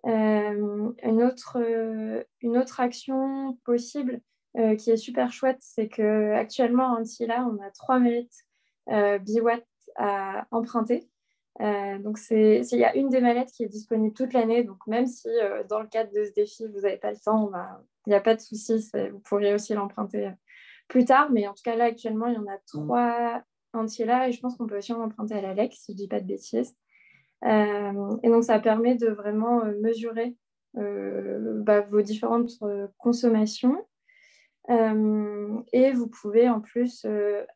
Une autre action possible qui est super chouette, c'est qu'actuellement, à Antiella, on a 3 mallettes biwatt à emprunter. Donc, il y a une des mallettes qui est disponible toute l'année. Donc, même si dans le cadre de ce défi, vous n'avez pas le temps, il n'y a pas de souci. Vous pourriez aussi l'emprunter plus tard. Mais en tout cas, là, actuellement, il y en a 3 Antiella et je pense qu'on peut aussi en emprunter à l'ALEC, si je ne dis pas de bêtises. Et donc, ça permet de vraiment mesurer vos différentes consommations. Et vous pouvez en plus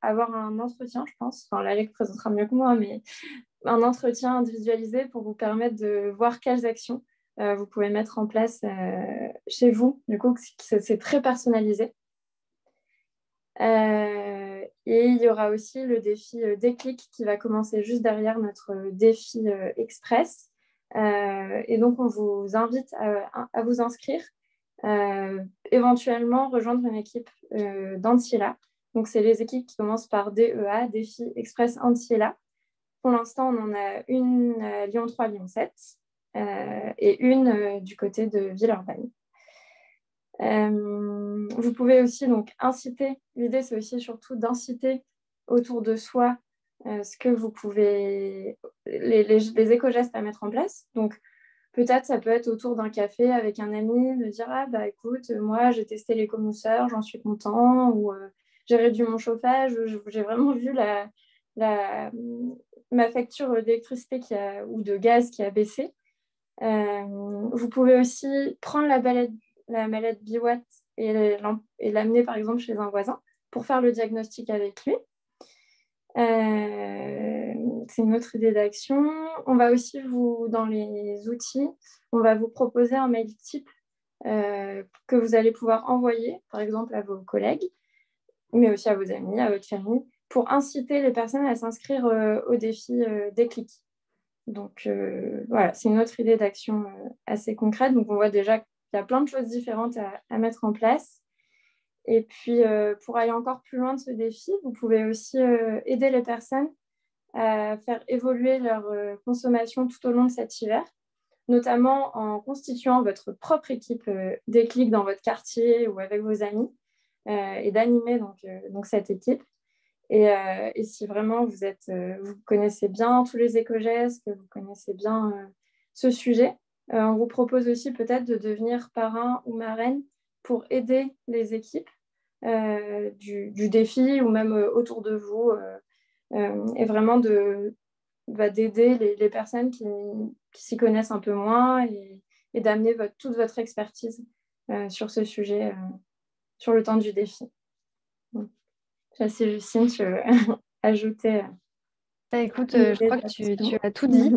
avoir un entretien, je pense. Enfin, l'ALEC présentera mieux que moi, mais un entretien individualisé pour vous permettre de voir quelles actions vous pouvez mettre en place chez vous. Du coup, c'est très personnalisé. Et il y aura aussi le défi déclic qui va commencer juste derrière notre défi express. Et donc, on vous invite à vous inscrire, éventuellement rejoindre une équipe d'Antiella. Donc, c'est les équipes qui commencent par DEA, défi express Antiella. Pour l'instant, on en a une Lyon 3, Lyon 7 et une du côté de Villeurbanne. Vous pouvez aussi donc inciter, l'idée c'est aussi surtout d'inciter autour de soi ce que vous pouvez, les éco-gestes à mettre en place. Donc peut-être ça peut être autour d'un café avec un ami, de dire écoute, moi j'ai testé l'écomousseur, j'en suis content, ou j'ai réduit mon chauffage, j'ai vraiment vu ma facture d'électricité ou de gaz qui a baissé. Vous pouvez aussi prendre la mallette Biwatt et l'amener par exemple chez un voisin pour faire le diagnostic avec lui. C'est une autre idée d'action. On va aussi dans les outils, on va vous proposer un mail type que vous allez pouvoir envoyer, par exemple, à vos collègues, mais aussi à vos amis, à votre famille, pour inciter les personnes à s'inscrire au défi Déclic. Donc, voilà, c'est une autre idée d'action assez concrète. Donc, on voit déjà qu'il y a plein de choses différentes à mettre en place. Et puis, pour aller encore plus loin de ce défi, vous pouvez aussi aider les personnes à faire évoluer leur consommation tout au long de cet hiver, notamment en constituant votre propre équipe Déclic dans votre quartier ou avec vos amis, et d'animer donc cette équipe. Et si vraiment vous connaissez bien tous les éco-gestes, que vous connaissez bien ce sujet, on vous propose aussi peut-être de devenir parrain ou marraine pour aider les équipes du défi ou même autour de vous, et vraiment d'aider les personnes qui s'y connaissent un peu moins et d'amener toute votre expertise sur ce sujet sur le temps du défi. Merci Justine, tu veux ajouter écoute, je crois que tu as tout dit.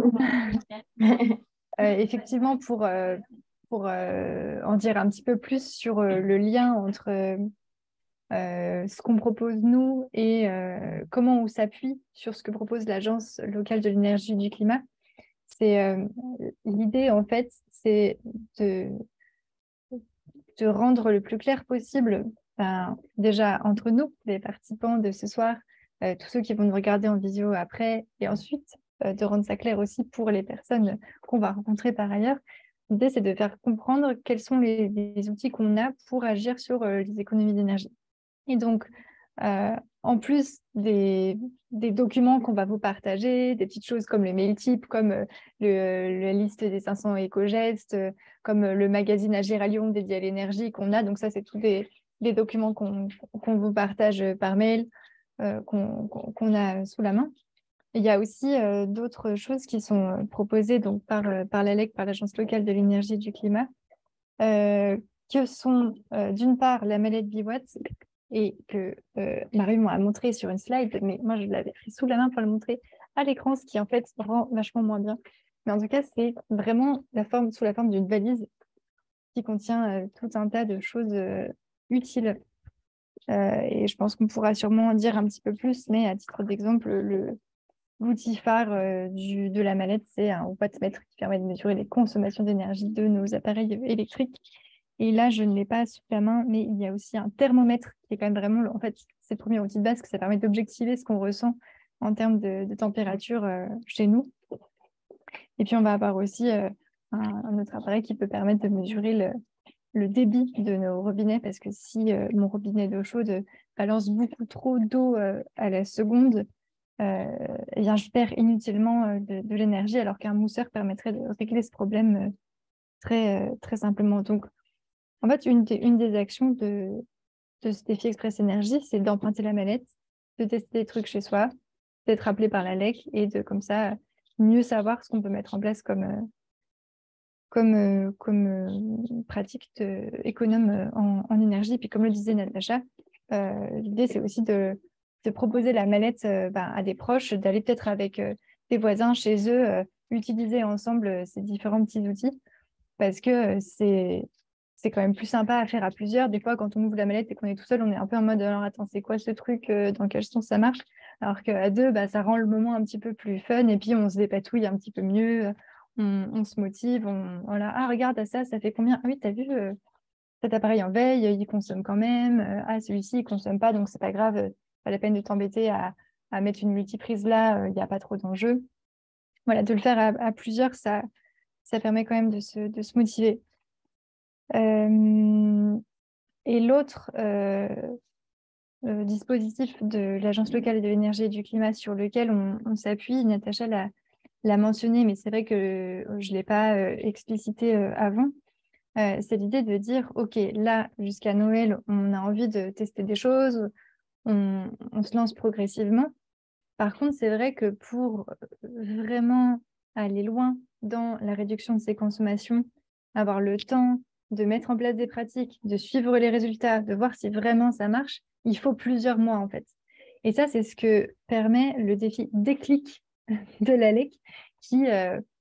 Effectivement, pour en dire un petit peu plus sur le lien entre ce qu'on propose nous et comment on s'appuie sur ce que propose l'Agence locale de l'énergie et du climat, l'idée en fait, c'est de rendre le plus clair possible, déjà entre nous, les participants de ce soir, tous ceux qui vont nous regarder en visio après, et ensuite de rendre ça clair aussi pour les personnes qu'on va rencontrer par ailleurs. L'idée, c'est de faire comprendre quels sont les outils qu'on a pour agir sur les économies d'énergie. Et donc, en plus des documents qu'on va vous partager, des petites choses comme les mail types, comme la liste des 500 éco-gestes, comme le magazine Agir à Lyon dédié à l'énergie qu'on a. Donc ça, c'est tous les documents qu'on vous partage par mail, qu'on a sous la main. Il y a aussi d'autres choses qui sont proposées donc, par l'ALEC, par l'Agence locale de l'énergie et du climat, que sont d'une part la mallette Biwatt, et que Marie m'a montré sur une slide, mais moi je l'avais pris sous la main pour le montrer à l'écran, ce qui en fait rend vachement moins bien. Mais en tout cas, c'est vraiment sous la forme d'une valise qui contient tout un tas de choses utiles. Et je pense qu'on pourra sûrement en dire un petit peu plus, mais à titre d'exemple, l'outil phare de la mallette, c'est un wattmètre qui permet de mesurer les consommations d'énergie de nos appareils électriques. Et là, je ne l'ai pas sous la main, mais il y a aussi un thermomètre qui est quand même vraiment, en fait, c'est le premier outil de base, que ça permet d'objectiver ce qu'on ressent en termes de température chez nous. Et puis, on va avoir aussi un autre appareil qui peut permettre de mesurer le débit de nos robinets, parce que si mon robinet d'eau chaude balance beaucoup trop d'eau à la seconde, eh bien, je perds inutilement de l'énergie, alors qu'un mousseur permettrait de régler ce problème très, très simplement. Donc, en fait, une des actions de ce défi Express Énergie, c'est d'emprunter la mallette, de tester des trucs chez soi, d'être appelé par la LEC et de, comme ça, mieux savoir ce qu'on peut mettre en place comme pratique économe en énergie. Puis comme le disait Natacha, l'idée, c'est aussi de proposer la mallette à des proches, d'aller peut-être avec des voisins chez eux, utiliser ensemble ces différents petits outils, parce que c'est quand même plus sympa à faire à plusieurs. Des fois, quand on ouvre la mallette et qu'on est tout seul, on est un peu en mode « alors attends, c'est quoi ce truc, dans quel sens ça marche ?» Alors qu'à deux, ça rend le moment un petit peu plus fun et puis on se dépatouille un petit peu mieux, on se motive, voilà. Ah, regarde, ça fait combien? Ah oui, t'as vu cet appareil en veille, il consomme quand même. Ah, celui-ci, il consomme pas, donc c'est pas grave, pas la peine de t'embêter à mettre une multiprise là, il n'y a pas trop d'enjeux. Voilà, de le faire à plusieurs, ça permet quand même de se motiver. Et l'autre dispositif de l'Agence locale de l'énergie et du climat sur lequel on s'appuie, Natacha l'a mentionné, mais c'est vrai que je ne l'ai pas explicité avant, c'est l'idée de dire, OK, là, jusqu'à Noël, on a envie de tester des choses, on se lance progressivement. Par contre, c'est vrai que pour vraiment aller loin dans la réduction de ces consommations, avoir le temps de mettre en place des pratiques, de suivre les résultats, de voir si vraiment ça marche, il faut plusieurs mois en fait. Et ça, c'est ce que permet le défi déclic de l'ALEC qui,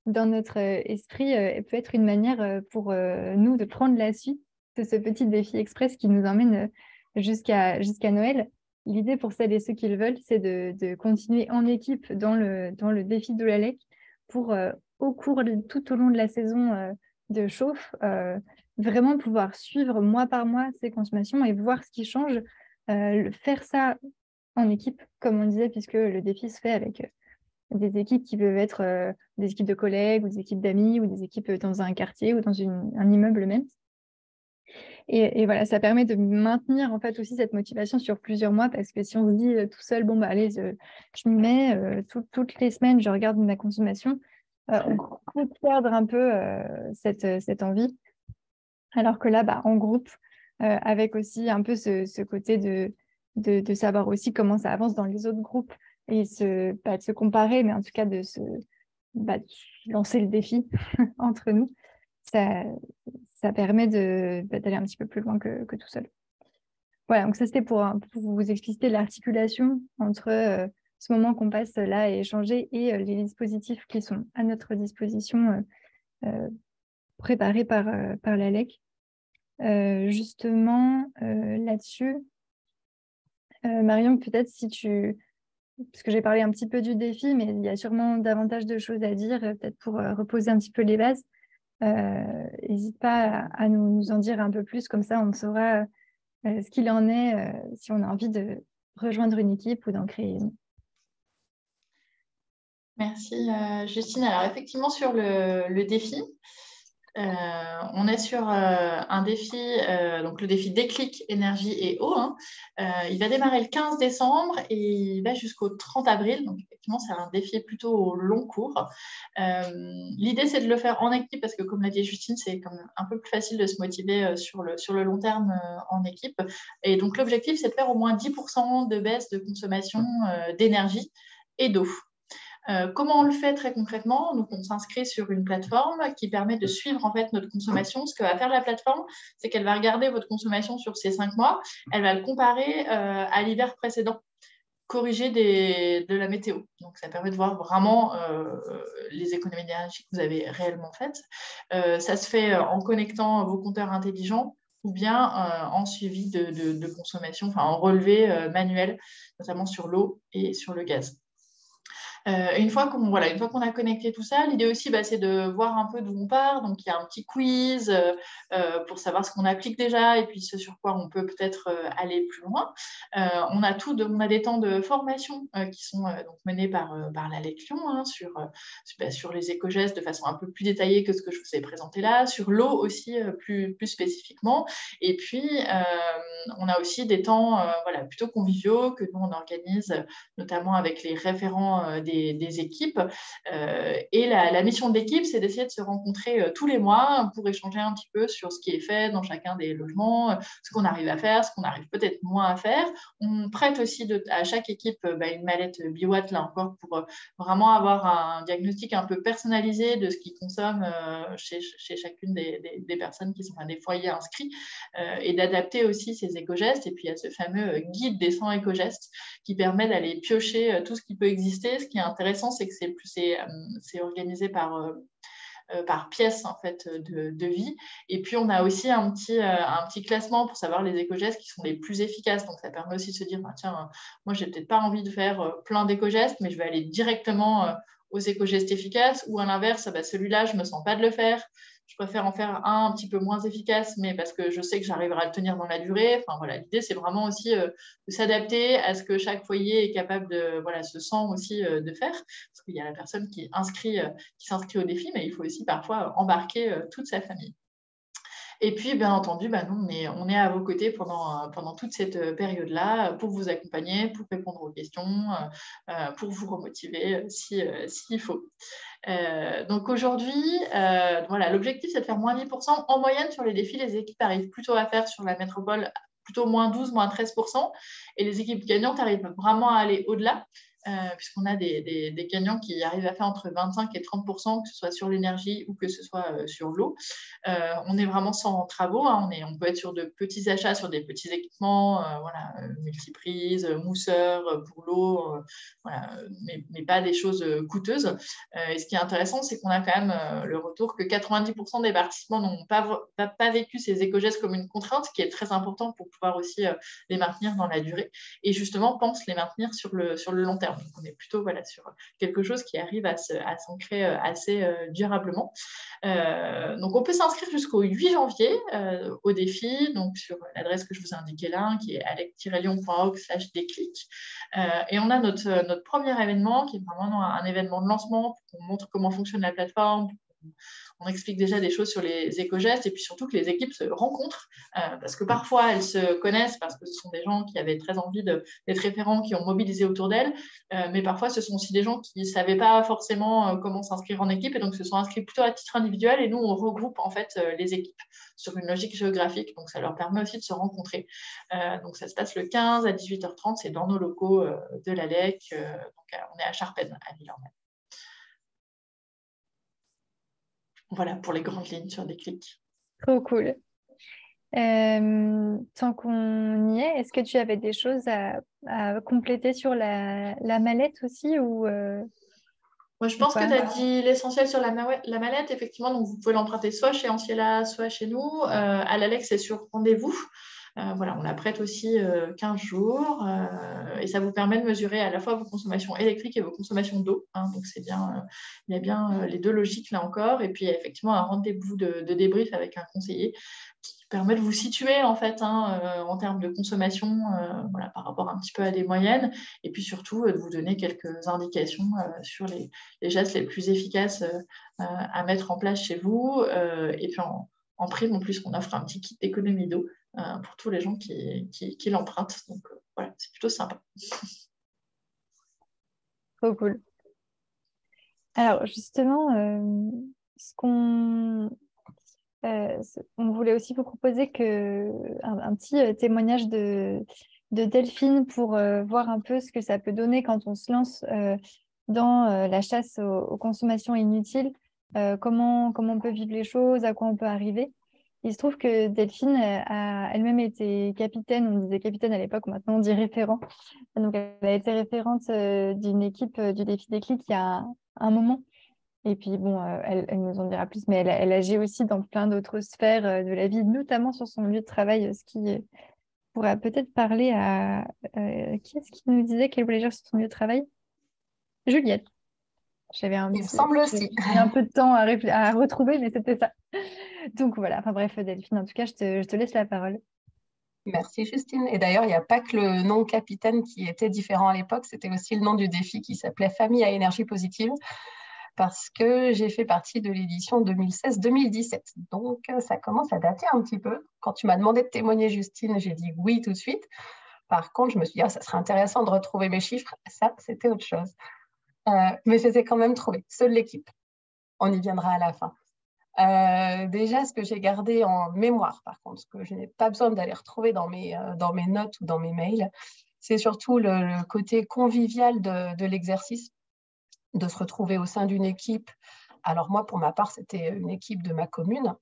dans notre esprit, peut être une manière pour nous de prendre la suite de ce petit défi express qui nous emmène jusqu'à Noël. L'idée pour celles et ceux qui le veulent, c'est de continuer en équipe dans le défi de l'ALEC pour, tout au long de la saison de chauffe, vraiment pouvoir suivre mois par mois ces consommations et voir ce qui change. Faire ça en équipe, comme on disait, puisque le défi se fait avec des équipes qui peuvent être des équipes de collègues ou des équipes d'amis ou des équipes dans un quartier ou dans un immeuble même. Et voilà, ça permet de maintenir en fait aussi cette motivation sur plusieurs mois parce que si on se dit tout seul, bon, bah allez, je m'y mets, toutes les semaines, je regarde ma consommation, on peut perdre un peu cette envie. Alors que là, bah, en groupe, avec aussi un peu ce côté de savoir aussi comment ça avance dans les autres groupes et pas de se comparer, mais en tout cas de lancer le défi entre nous, ça permet d'aller un petit peu plus loin que tout seul. Voilà, donc ça c'était pour vous expliquer l'articulation entre ce moment qu'on passe là à échanger et les dispositifs qui sont à notre disposition préparés par l'ALEC. Justement, là-dessus, Marion, peut-être parce que j'ai parlé un petit peu du défi, mais il y a sûrement davantage de choses à dire, peut-être pour reposer un petit peu les bases. N'hésite pas à nous en dire un peu plus, comme ça on saura ce qu'il en est si on a envie de rejoindre une équipe ou d'en créer une. Merci Justine. Alors effectivement sur le défi, on est sur un défi, donc le défi déclic, énergie et eau. Il va démarrer le 15 décembre et il va jusqu'au 30 avril. Donc effectivement, c'est un défi plutôt au long cours. L'idée, c'est de le faire en équipe parce que, comme l'a dit Justine, c'est quand même un peu plus facile de se motiver sur le long terme en équipe. Et donc l'objectif, c'est de faire au moins 10% de baisse de consommation d'énergie et d'eau. Comment on le fait très concrètement? Donc, on s'inscrit sur une plateforme qui permet de suivre en fait notre consommation. Ce que va faire la plateforme, c'est qu'elle va regarder votre consommation sur ces 5 mois. Elle va le comparer à l'hiver précédent, corrigé de la météo. Donc, ça permet de voir vraiment les économies d'énergie que vous avez réellement faites. Ça se fait en connectant vos compteurs intelligents ou bien en suivi de consommation, enfin en relevé manuel, notamment sur l'eau et sur le gaz. Une fois qu'on a connecté tout ça, l'idée aussi, c'est de voir un peu d'où on part. Donc, il y a un petit quiz pour savoir ce qu'on applique déjà et puis ce sur quoi on peut peut-être aller plus loin. On a des temps de formation qui sont donc menés par l'ALEC Lyon sur les éco-gestes de façon un peu plus détaillée que ce que je vous ai présenté là, sur l'eau aussi plus spécifiquement. Et puis, on a aussi des temps plutôt conviviaux que nous, on organise notamment avec les référents des équipes. Et la mission de l'équipe, c'est d'essayer de se rencontrer tous les mois pour échanger un petit peu sur ce qui est fait dans chacun des logements, ce qu'on arrive à faire, ce qu'on arrive peut-être moins à faire. On prête aussi à chaque équipe une mallette Biwatt, là encore, pour vraiment avoir un diagnostic un peu personnalisé de ce qu'ils consomment chez chacune des personnes qui sont des foyers inscrits et d'adapter aussi ces éco-gestes. Et puis, il y a ce fameux guide des 100 éco-gestes qui permet d'aller piocher tout ce qui peut exister. Ce qui est intéressant, c'est que c'est organisé par pièce en fait de vie. Et puis on a aussi un petit classement pour savoir les éco-gestes qui sont les plus efficaces. Donc ça permet aussi de se dire tiens, moi j'ai peut-être pas envie de faire plein d'éco-gestes, mais je vais aller directement aux éco-gestes efficaces, ou à l'inverse, celui-là je me sens pas de le faire. Je préfère en faire un petit peu moins efficace, mais parce que je sais que j'arriverai à le tenir dans la durée. Enfin, voilà, l'idée, c'est vraiment aussi de s'adapter à ce que chaque foyer est capable se sent aussi de faire. Parce qu'il y a la personne qui s'inscrit au défi, mais il faut aussi parfois embarquer toute sa famille. Et puis, bien entendu, nous, on est à vos côtés pendant toute cette période-là pour vous accompagner, pour répondre aux questions, pour vous remotiver s'il faut. Donc aujourd'hui, l'objectif, c'est de faire moins 10%. En moyenne, sur les défis, les équipes arrivent plutôt à faire sur la métropole plutôt moins 12, moins 13%. Et les équipes gagnantes arrivent vraiment à aller au-delà. puisqu'on a des gagnants qui arrivent à faire entre 25 et 30%, que ce soit sur l'énergie ou que ce soit sur l'eau. On est vraiment sans travaux, hein. On peut être sur de petits achats, sur des petits équipements, multiprises, mousseurs pour l'eau, mais pas des choses coûteuses. Et ce qui est intéressant, c'est qu'on a quand même le retour que 90% des participants n'ont pas vécu ces éco-gestes comme une contrainte, ce qui est très important pour pouvoir aussi les maintenir dans la durée. Et justement, pensent les maintenir sur le long terme. Donc, on est plutôt sur quelque chose qui arrive à s'ancrer assez durablement. Donc, on peut s'inscrire jusqu'au 8 janvier au défi, donc sur l'adresse que je vous ai indiquée là, qui est alec-lyon.org/déclic. Et on a notre premier événement, qui est vraiment un événement de lancement, pour qu'on montre comment fonctionne la plateforme. On explique déjà des choses sur les éco-gestes et puis surtout que les équipes se rencontrent parce que parfois elles se connaissent parce que ce sont des gens qui avaient très envie d'être référents, qui ont mobilisé autour d'elles, mais parfois ce sont aussi des gens qui ne savaient pas forcément comment s'inscrire en équipe et donc se sont inscrits plutôt à titre individuel et nous on regroupe en fait les équipes sur une logique géographique, donc ça leur permet aussi de se rencontrer. Donc ça se passe le 15 à 18h30, c'est dans nos locaux de l'ALEC, donc on est à Charpennes, à Lille-en-Mer. Voilà pour les grandes lignes sur Déclic. Trop cool. Tant qu'on y est, est-ce que tu avais des choses à compléter sur la mallette aussi ou Moi, je pense que tu as dit l'essentiel sur la mallette. Effectivement, donc vous pouvez l'emprunter soit chez Anciela, soit chez nous. À l'ALEC, c'est sur rendez-vous. On la prête aussi 15 jours et ça vous permet de mesurer à la fois vos consommations électriques et vos consommations d'eau. Donc, c'est bien, il y a bien les deux logiques là encore. Et puis, il y a effectivement un rendez-vous de débrief avec un conseiller qui permet de vous situer en fait en termes de consommation par rapport un petit peu à des moyennes et puis surtout de vous donner quelques indications sur les gestes les plus efficaces à mettre en place chez vous. Et puis, en prime, en plus, on offre un petit kit d'économie d'eau pour tous les gens qui l'empruntent. Donc, voilà, c'est plutôt sympa. Trop cool. Alors, justement, on voulait aussi vous proposer un petit témoignage de Delphine pour voir un peu ce que ça peut donner quand on se lance dans la chasse aux consommations inutiles, comment on peut vivre les choses, à quoi on peut arriver. Il se trouve que Delphine a elle-même été capitaine, on disait capitaine à l'époque, maintenant on dit référent. Donc elle a été référente d'une équipe du défi Déclic il y a un moment. Et puis bon, elle nous en dira plus, mais elle agit aussi dans plein d'autres sphères de la vie, notamment sur son lieu de travail, ce qui pourra peut-être parler à... qui est-ce qui nous disait qu'elle voulait agir sur son lieu de travail? Juliette. J'avais un peu de temps à retrouver, mais c'était ça. Donc voilà, enfin bref, Delphine, en tout cas, je te laisse la parole. Merci Justine. Et d'ailleurs, il n'y a pas que le nom capitaine qui était différent à l'époque, c'était aussi le nom du défi qui s'appelait Famille à énergie positive, parce que j'ai fait partie de l'édition 2016-2017. Donc, ça commence à dater un petit peu. Quand tu m'as demandé de témoigner, Justine, j'ai dit oui tout de suite. Par contre, je me suis dit, ça serait intéressant de retrouver mes chiffres. Ça, c'était autre chose. Mais c'était quand même trouvé. Seule l'équipe. On y viendra à la fin. Déjà, ce que j'ai gardé en mémoire, par contre, ce que je n'ai pas besoin d'aller retrouver dans mes notes ou dans mes mails, c'est surtout le côté convivial de l'exercice, de se retrouver au sein d'une équipe. Alors moi, pour ma part, c'était une équipe de ma commune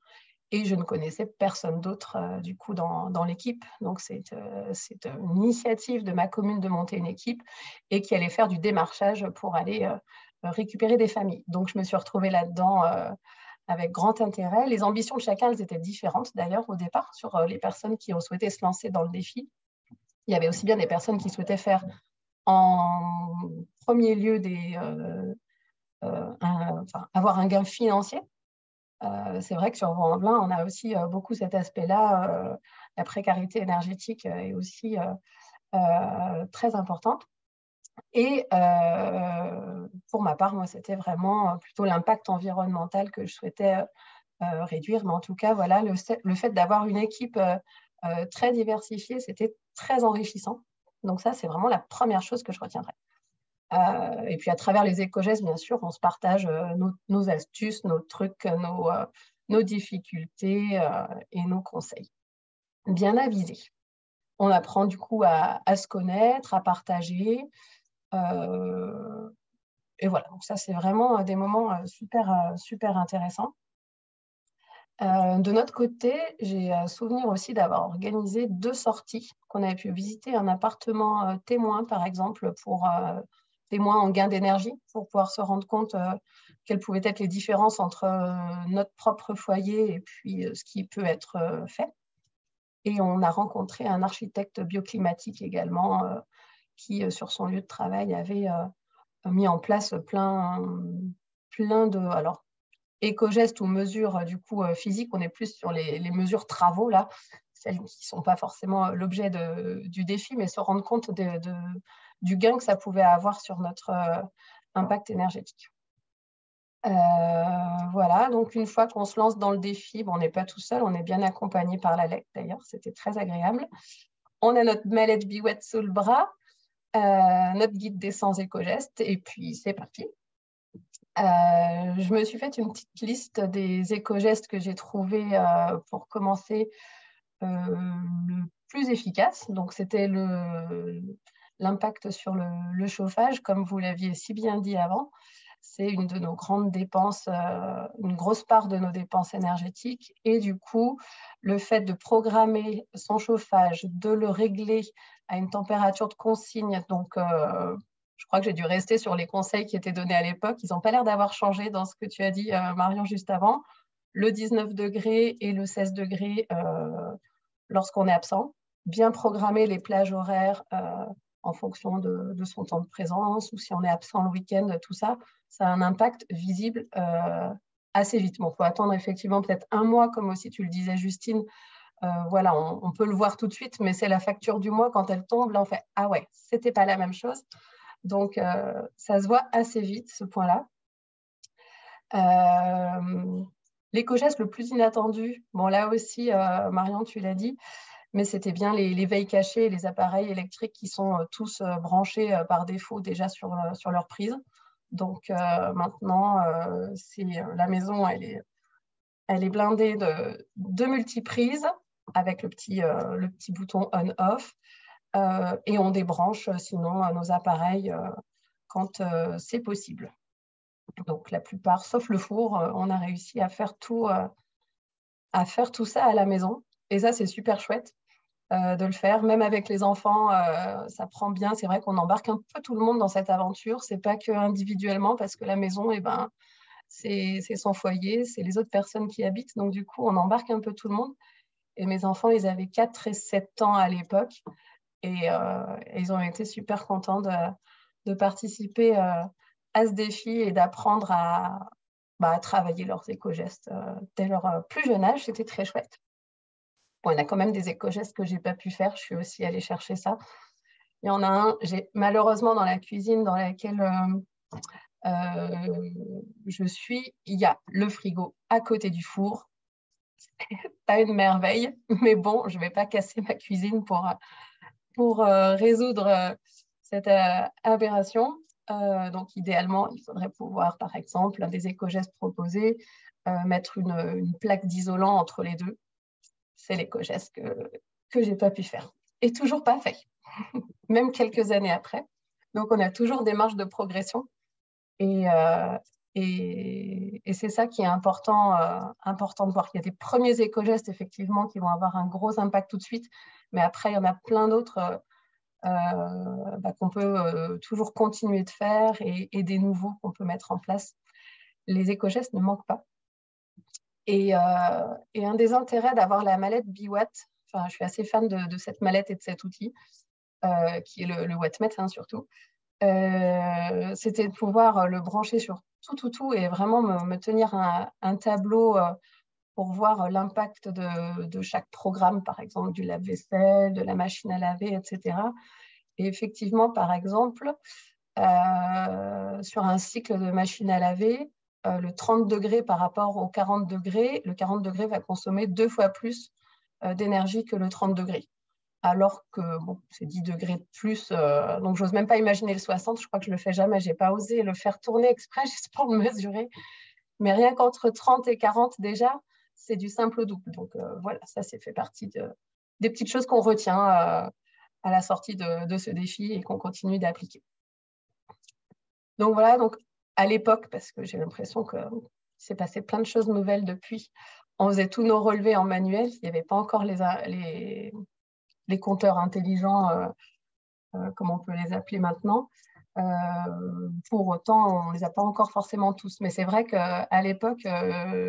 et je ne connaissais personne d'autre du coup dans l'équipe. Donc, c'est une initiative de ma commune de monter une équipe et qui allait faire du démarchage pour aller récupérer des familles. Donc, je me suis retrouvée là-dedans avec grand intérêt. Les ambitions de chacun, elles étaient différentes d'ailleurs au départ sur les personnes qui ont souhaité se lancer dans le défi. Il y avait aussi bien des personnes qui souhaitaient faire en premier lieu avoir un gain financier. C'est vrai que sur Vaux-en-Velin, on a aussi beaucoup cet aspect-là. La précarité énergétique est aussi très importante. Et pour ma part, moi, c'était vraiment plutôt l'impact environnemental que je souhaitais réduire. Mais en tout cas, voilà, le fait d'avoir une équipe très diversifiée, c'était très enrichissant. Donc ça, c'est vraiment la première chose que je retiendrai. Et puis à travers les éco-gestes, bien sûr, on se partage nos astuces, nos trucs, nos difficultés et nos conseils. Bien avisé. On apprend du coup à se connaître, à partager. Et voilà, donc ça, c'est vraiment des moments super intéressants. De notre côté, j'ai souvenir aussi d'avoir organisé 2 sorties, qu'on avait pu visiter un appartement témoin, par exemple, pour témoin en gain d'énergie, pour pouvoir se rendre compte quelles pouvaient être les différences entre notre propre foyer et puis ce qui peut être fait. Et on a rencontré un architecte bioclimatique également qui, sur son lieu de travail, avait mis en place plein de... Alors, éco-gestes ou mesures du coup physiques, on est plus sur les mesures travaux, là, celles qui ne sont pas forcément l'objet du défi, mais se rendre compte du gain que ça pouvait avoir sur notre impact énergétique. Voilà, donc une fois qu'on se lance dans le défi, on n'est pas tout seul, on est bien accompagné par l'ALEC d'ailleurs, c'était très agréable. On a notre mallette Biwet sous le bras, notre guide des 100 éco-gestes, et puis c'est parti. Je me suis fait une petite liste des éco-gestes que j'ai trouvés pour commencer le plus efficace. Donc, c'était l'impact sur le chauffage, comme vous l'aviez si bien dit avant. C'est une de nos grandes dépenses, une grosse part de nos dépenses énergétiques. Et du coup, le fait de programmer son chauffage, de le régler à une température de consigne, donc je crois que j'ai dû rester sur les conseils qui étaient donnés à l'époque. Ils n'ont pas l'air d'avoir changé dans ce que tu as dit, Marion, juste avant. Le 19 degrés et le 16 degrés lorsqu'on est absent. Bien programmer les plages horaires en fonction de son temps de présence, ou si on est absent le week-end, tout ça, ça a un impact visible assez vite. Bon, il faut attendre effectivement peut-être 1 mois, comme aussi tu le disais, Justine. Voilà, on peut le voir tout de suite, mais c'est la facture du mois, quand elle tombe, là on fait « Ah ouais, c'était pas la même chose ». Donc, ça se voit assez vite, ce point-là. L'éco-geste le plus inattendu, bon là aussi, Marion, tu l'as dit, mais c'était bien les veilles cachées, les appareils électriques qui sont tous branchés par défaut déjà sur leur prise. Donc, maintenant, la maison, elle est blindée de multiprises avec le petit bouton on-off. Et on débranche sinon nos appareils quand c'est possible. Donc la plupart, sauf le four, on a réussi à faire tout ça à la maison. Et ça, c'est super chouette de le faire. Même avec les enfants, ça prend bien. C'est vrai qu'on embarque un peu tout le monde dans cette aventure. C'est pas que individuellement, parce que la maison, c'est son foyer, c'est les autres personnes qui y habitent. Donc du coup, on embarque un peu tout le monde. Et mes enfants, ils avaient 4 et 7 ans à l'époque. Et ils ont été super contents de participer à ce défi et d'apprendre à travailler leurs éco-gestes dès leur plus jeune âge. C'était très chouette. Bon, il y en a quand même des éco-gestes que je n'ai pas pu faire. Je suis aussi allée chercher ça. Il y en a un, malheureusement, dans la cuisine dans laquelle je suis, il y a le frigo à côté du four. Pas une merveille, mais bon, je ne vais pas casser ma cuisine pour résoudre cette aberration. Donc, idéalement, il faudrait pouvoir, par exemple, un des éco-gestes proposés, mettre une plaque d'isolant entre les deux. C'est l'éco-geste que je n'ai pas pu faire. Et toujours pas fait, même quelques années après. Donc, on a toujours des marges de progression. Et c'est ça qui est important de voir. Il y a des premiers éco-gestes, effectivement, qui vont avoir un gros impact tout de suite. Mais après, il y en a plein d'autres qu'on peut toujours continuer de faire et des nouveaux qu'on peut mettre en place. Les éco-gestes ne manquent pas. Et un des intérêts d'avoir la mallette Biwatt, je suis assez fan de cette mallette et de cet outil, qui est le Wattmètre surtout, c'était de pouvoir le brancher sur tout et vraiment me tenir un tableau pour voir l'impact de chaque programme, par exemple du lave-vaisselle, de la machine à laver, etc. Et effectivement, par exemple, sur un cycle de machine à laver, le 30 degrés par rapport au 40 degrés, le 40 degrés va consommer 2 fois plus d'énergie que le 30 degrés. Alors que c'est 10 degrés de plus, donc j'ose même pas imaginer le 60, je crois que je le fais jamais, j'ai pas osé le faire tourner exprès juste pour le mesurer, mais rien qu'entre 30 et 40 déjà, c'est du simple au double. Donc voilà, ça c'est fait partie des petites choses qu'on retient à la sortie de ce défi et qu'on continue d'appliquer. Donc voilà, donc à l'époque, parce que j'ai l'impression que s'est passé plein de choses nouvelles depuis, on faisait tous nos relevés en manuel. Il n'y avait pas encore les compteurs intelligents, comme on peut les appeler maintenant. Pour autant, on ne les a pas encore forcément tous. Mais c'est vrai qu'à l'époque,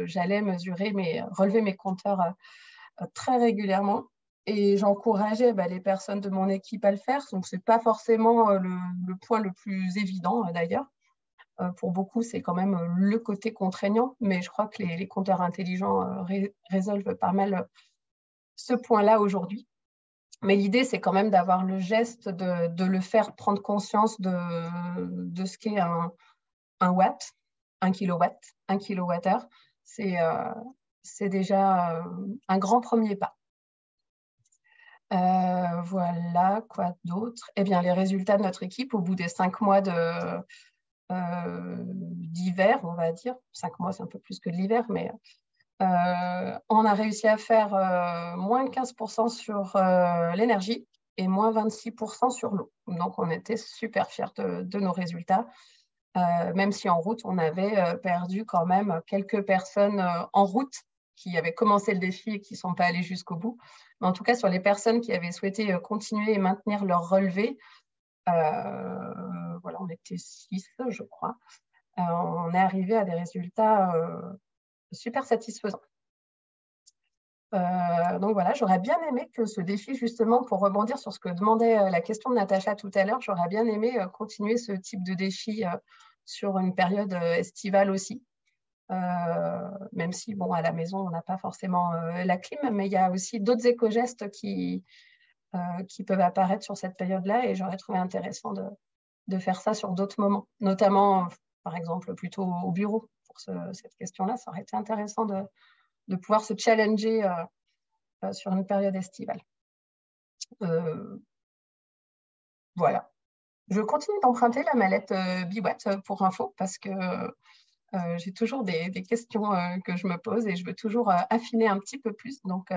j'allais relever mes compteurs très régulièrement. Et j'encourageais les personnes de mon équipe à le faire. Donc, ce n'est pas forcément le point le plus évident, d'ailleurs. Pour beaucoup, c'est quand même le côté contraignant. Mais je crois que les compteurs intelligents résolvent pas mal ce point-là aujourd'hui. Mais l'idée, c'est quand même d'avoir le geste de le faire prendre conscience de ce qu'est un watt, 1 kilowatt, 1 kilowattheure. C'est déjà un grand premier pas. Voilà, quoi d'autre? Eh bien, les résultats de notre équipe au bout des 5 mois d'hiver, on va dire. 5 mois, c'est un peu plus que de l'hiver, mais on a réussi à faire moins 15% sur l'énergie et moins 26% sur l'eau. Donc, on était super fiers de nos résultats, même si en route, on avait perdu quand même quelques personnes en route qui avaient commencé le défi et qui ne sont pas allées jusqu'au bout. Mais en tout cas, sur les personnes qui avaient souhaité continuer et maintenir leur relevé, voilà, on était 6, je crois. On est arrivé à des résultats super satisfaisant. Donc voilà, j'aurais bien aimé que ce défi, justement, pour rebondir sur ce que demandait la question de Natacha tout à l'heure, j'aurais bien aimé continuer ce type de défi sur une période estivale aussi. Même si, bon, à la maison, on n'a pas forcément la clim, mais il y a aussi d'autres éco-gestes qui peuvent apparaître sur cette période-là et j'aurais trouvé intéressant de faire ça sur d'autres moments, notamment, par exemple, plutôt au bureau. Pour cette question-là, ça aurait été intéressant de pouvoir se challenger sur une période estivale. Voilà. Je continue d'emprunter la mallette Biwatt pour info parce que j'ai toujours des questions que je me pose et je veux toujours affiner un petit peu plus. Donc,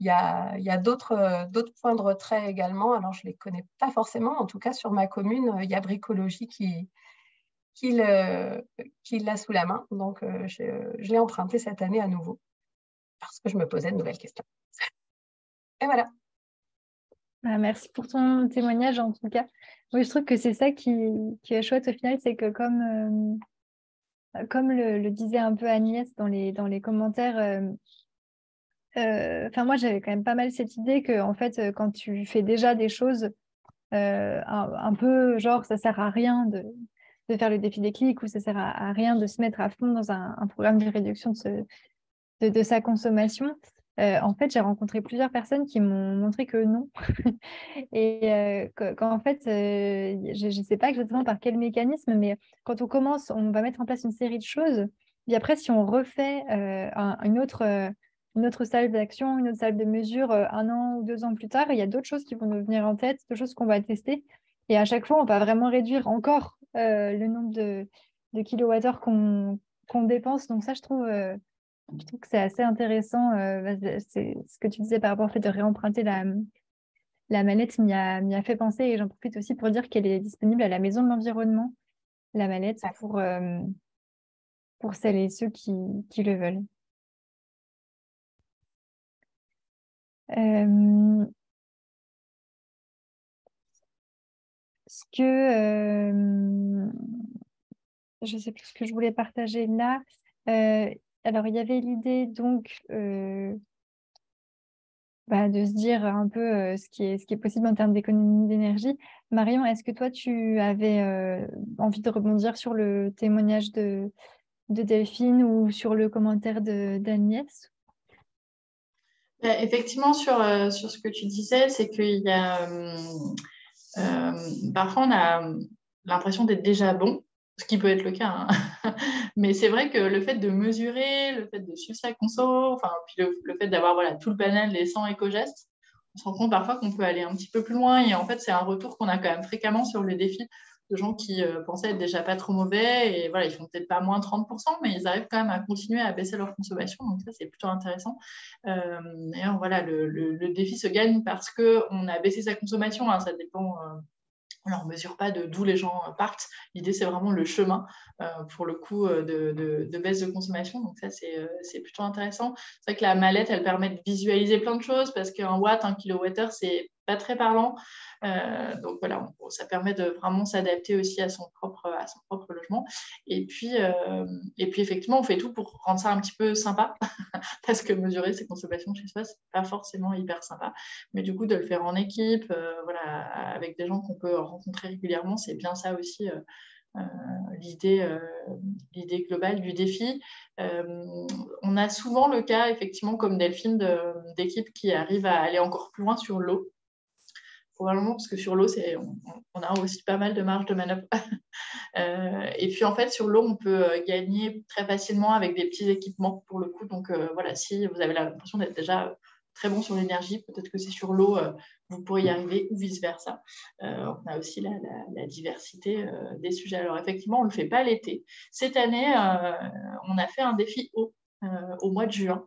il y a d'autres points de retrait également. Alors, je ne les connais pas forcément. En tout cas, sur ma commune, il y a Bricologie qui l'a sous la main. Donc, je l'ai emprunté cette année à nouveau parce que je me posais de nouvelles questions. Et voilà. Merci pour ton témoignage, en tout cas. Oui, je trouve que c'est ça qui est chouette au final, c'est que comme le disait un peu Agnès dans les commentaires, moi, j'avais quand même pas mal cette idée que, en fait, quand tu fais déjà des choses un peu genre, ça sert à rien de faire le défi des clics ou ça sert à rien de se mettre à fond dans un programme de réduction de sa consommation. En fait, j'ai rencontré plusieurs personnes qui m'ont montré que non. Et qu'en fait, je ne sais pas exactement par quel mécanisme, mais quand on commence, on va mettre en place une série de choses. Et après, si on refait une autre salle d'action, une autre salle de mesure 1 an ou 2 ans plus tard, il y a d'autres choses qui vont nous venir en tête, d'autres choses qu'on va tester. Et à chaque fois, on va vraiment réduire encore le nombre de kilowattheures qu'on dépense. Donc ça, je trouve que c'est assez intéressant. C'est ce que tu disais par rapport au fait de réemprunter la mallette m'y a fait penser et j'en profite aussi pour dire qu'elle est disponible à la Maison de l'Environnement, la mallette, pour celles et ceux qui le veulent. Je ne sais plus ce que je voulais partager là. Alors, il y avait l'idée donc de se dire un peu ce qui est possible en termes d'économie d'énergie. Marion, est-ce que toi, tu avais envie de rebondir sur le témoignage de Delphine ou sur le commentaire d'Agnès? Effectivement, sur ce que tu disais, c'est qu'il y a parfois on a l'impression d'être déjà bon, ce qui peut être le cas, hein. Mais c'est vrai que le fait de mesurer, le fait de suivre sa conso, puis le fait d'avoir tout le panel des 100 éco-gestes, on se rend compte parfois qu'on peut aller un petit peu plus loin. Et en fait, c'est un retour qu'on a quand même fréquemment sur le défi de gens qui pensaient être déjà pas trop mauvais. Et voilà, ils font peut-être pas moins 30%, mais ils arrivent quand même à continuer à baisser leur consommation. Donc ça, c'est plutôt intéressant. D'ailleurs, voilà, le défi se gagne parce qu'on a baissé sa consommation. Hein, ça dépend on ne mesure pas d'où les gens partent. L'idée, c'est vraiment le chemin, pour le coup, de baisse de consommation. Donc ça, c'est plutôt intéressant. C'est vrai que la mallette, elle permet de visualiser plein de choses parce qu'un watt, 1 kilowattheure, c'est pas très parlant. Donc voilà, ça permet de vraiment s'adapter aussi à son propre logement. Et puis effectivement, on fait tout pour rendre ça un petit peu sympa parce que mesurer ses consommations chez soi, c'est pas forcément hyper sympa. Mais du coup, de le faire en équipe, voilà, avec des gens qu'on peut rencontrer régulièrement, c'est bien ça aussi. L'idée globale du défi. On a souvent le cas, effectivement, comme Delphine, d'équipes qui arrivent à aller encore plus loin sur l'eau. Probablement parce que sur l'eau, on a aussi pas mal de marge de manœuvre. Et puis en fait, sur l'eau, on peut gagner très facilement avec des petits équipements pour le coup. Donc voilà, si vous avez l'impression d'être déjà très bon sur l'énergie, peut-être que c'est sur l'eau, vous pourrez y arriver ou vice-versa. On a aussi la diversité des sujets. Alors effectivement, on ne le fait pas l'été. Cette année, on a fait un défi eau au mois de juin.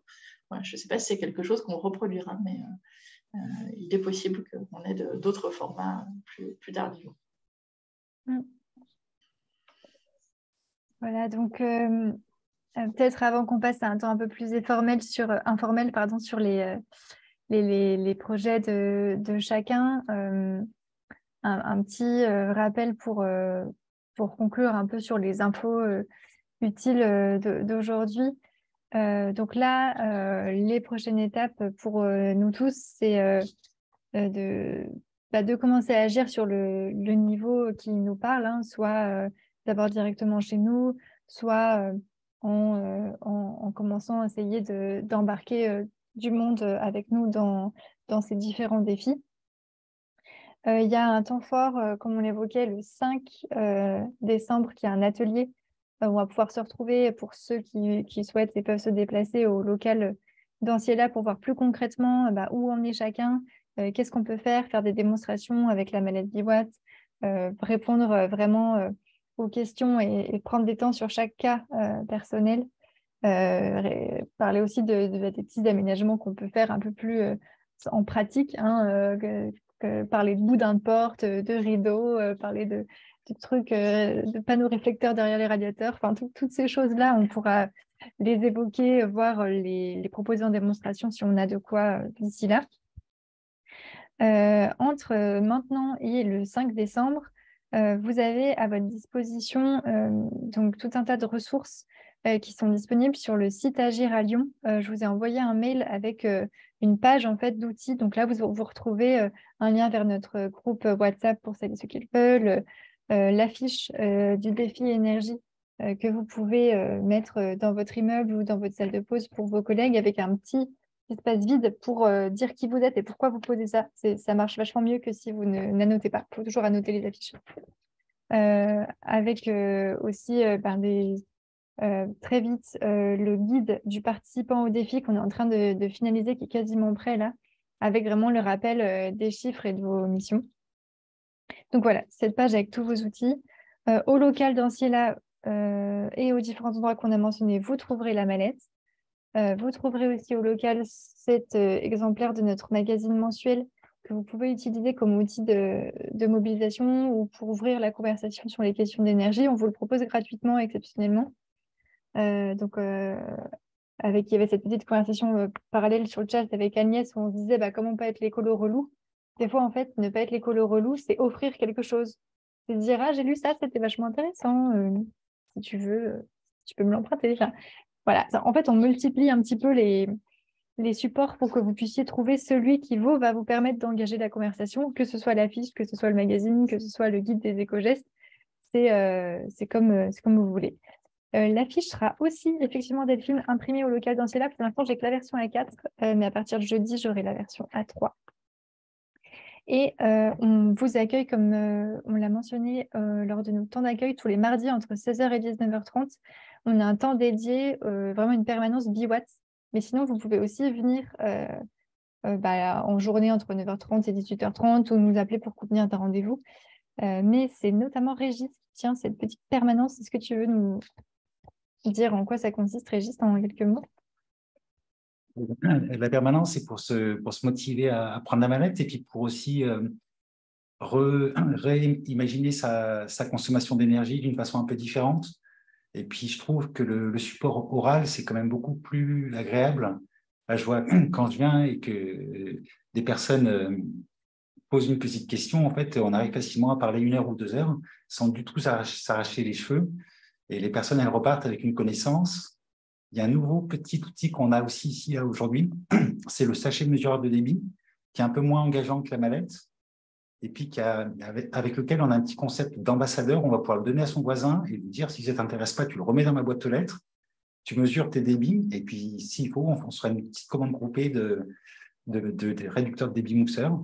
Voilà, je ne sais pas si c'est quelque chose qu'on reproduira, mais il est possible qu'on ait d'autres formats plus tardivement. Voilà, donc peut-être avant qu'on passe à un temps un peu plus informel sur les projets de chacun, un petit rappel pour conclure un peu sur les infos utiles d'aujourd'hui. Donc là, les prochaines étapes pour nous tous, c'est de commencer à agir sur le niveau qui nous parle, hein, soit d'abord directement chez nous, soit en commençant à essayer d'embarquer du monde avec nous dans ces différents défis. Il y a un temps fort, comme on l'évoquait, le 5 décembre, qui est un atelier où on va pouvoir se retrouver pour ceux qui souhaitent et peuvent se déplacer au local d'Anciela pour voir plus concrètement où en est chacun, qu'est-ce qu'on peut faire des démonstrations avec la mallette Biwatt, répondre vraiment aux questions et prendre des temps sur chaque cas personnel. Parler aussi des petits aménagements qu'on peut faire un peu plus en pratique, hein, parler de boudins de porte, de rideaux, parler de trucs, de panneaux réflecteurs derrière les radiateurs, enfin toutes ces choses-là, on pourra les évoquer, voir les proposer en démonstration si on a de quoi d'ici là. Entre maintenant et le 5 décembre, vous avez à votre disposition donc tout un tas de ressources qui sont disponibles sur le site Agir à Lyon. Je vous ai envoyé un mail avec une page en fait d'outils. Donc là, vous retrouvez un lien vers notre groupe WhatsApp pour celles et ceux qui le veulent, l'affiche du défi énergie que vous pouvez mettre dans votre immeuble ou dans votre salle de pause pour vos collègues, avec un petit espace vide pour dire qui vous êtes et pourquoi vous posez ça. Ça marche vachement mieux que si vous n'annotez pas. Il faut toujours annoter les affiches. Avec aussi très vite le guide du participant au défi qu'on est en train de finaliser, qui est quasiment prêt là, avec vraiment le rappel des chiffres et de vos missions. Donc voilà, cette page avec tous vos outils. Au local d'Anciela et aux différents endroits qu'on a mentionnés, vous trouverez la mallette. Vous trouverez aussi au local cet exemplaire de notre magazine mensuel que vous pouvez utiliser comme outil de mobilisation ou pour ouvrir la conversation sur les questions d'énergie. On vous le propose gratuitement, exceptionnellement. Il y avait cette petite conversation parallèle sur le chat avec Agnès où on se disait comment pas être l'écolo relou. Des fois, en fait, ne pas être l'écolo relou, c'est offrir quelque chose. C'est dire, ah, j'ai lu ça, c'était vachement intéressant. Si tu veux, tu peux me l'emprunter. Enfin, voilà. En fait, on multiplie un petit peu les supports pour que vous puissiez trouver celui qui va vous permettre d'engager la conversation, que ce soit l'affiche, que ce soit le magazine, que ce soit le guide des éco-gestes. C'est comme vous voulez. L'affiche sera aussi, effectivement, Delphine, imprimée au local d'Anciela. Pour l'instant, j'ai que la version A4, mais à partir de jeudi, j'aurai la version A3. Et on vous accueille, comme on l'a mentionné lors de nos temps d'accueil, tous les mardis entre 16h et 19h30. On a un temps dédié, vraiment une permanence Biwatt. Mais sinon, vous pouvez aussi venir en journée entre 9h30 et 18h30 ou nous appeler pour convenir d'un rendez-vous. Mais c'est notamment Régis qui tient cette petite permanence. Est-ce que tu veux nous dire en quoi ça consiste, Régis, en quelques mots? La permanence, c'est pour se motiver à prendre la mallette et puis pour aussi réimaginer sa consommation d'énergie d'une façon un peu différente. Et puis, je trouve que le support oral, c'est quand même beaucoup plus agréable. Là, je vois quand je viens et que des personnes posent une petite question, en fait, on arrive facilement à parler 1 heure ou 2 heures sans du tout s'arracher les cheveux. Et les personnes, elles repartent avec une connaissance. Il y a un nouveau petit outil qu'on a aussi ici aujourd'hui, c'est le sachet mesureur de débit, qui est un peu moins engageant que la mallette, et puis avec lequel on a un petit concept d'ambassadeur. On va pouvoir le donner à son voisin et lui dire, si ça ne t'intéresse pas, tu le remets dans ma boîte aux lettres, tu mesures tes débits, et puis s'il faut, on sera une petite commande groupée de réducteurs de débit mousseurs.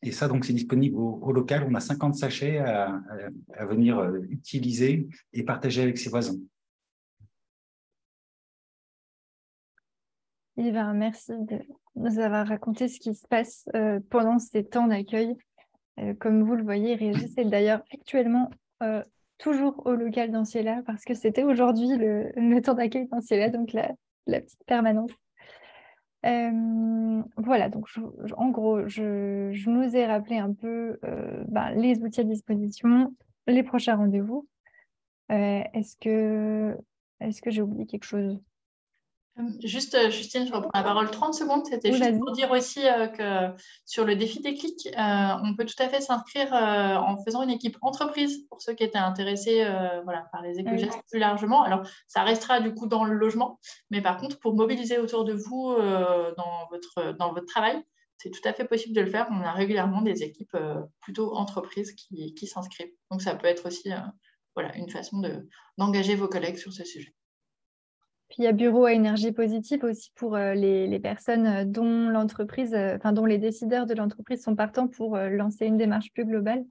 Et ça, donc, c'est disponible au local. On a 50 sachets à venir utiliser et partager avec ses voisins. Eh bien, merci de nous avoir raconté ce qui se passe pendant ces temps d'accueil. Comme vous le voyez, Régis est d'ailleurs actuellement toujours au local d'Anciela parce que c'était aujourd'hui le temps d'accueil d'Anciela, donc la petite permanence. Voilà, donc en gros, je nous ai rappelé un peu les outils à disposition, les prochains rendez-vous. Est-ce que j'ai oublié quelque chose? Juste, Justine, je reprends la parole 30 secondes. C'était Oui, juste pour dire aussi que sur le défi des clics, on peut tout à fait s'inscrire en faisant une équipe entreprise pour ceux qui étaient intéressés par les éco-gestes plus largement. Alors, ça restera du coup dans le logement, mais par contre, pour mobiliser autour de vous dans votre travail, c'est tout à fait possible de le faire. On a régulièrement des équipes plutôt entreprises qui s'inscrivent. Donc, ça peut être aussi une façon d'engager vos collègues sur ce sujet. Puis il y a Bureau à énergie positive aussi pour les personnes dont l'entreprise, dont les décideurs de l'entreprise sont partants pour lancer une démarche plus globale.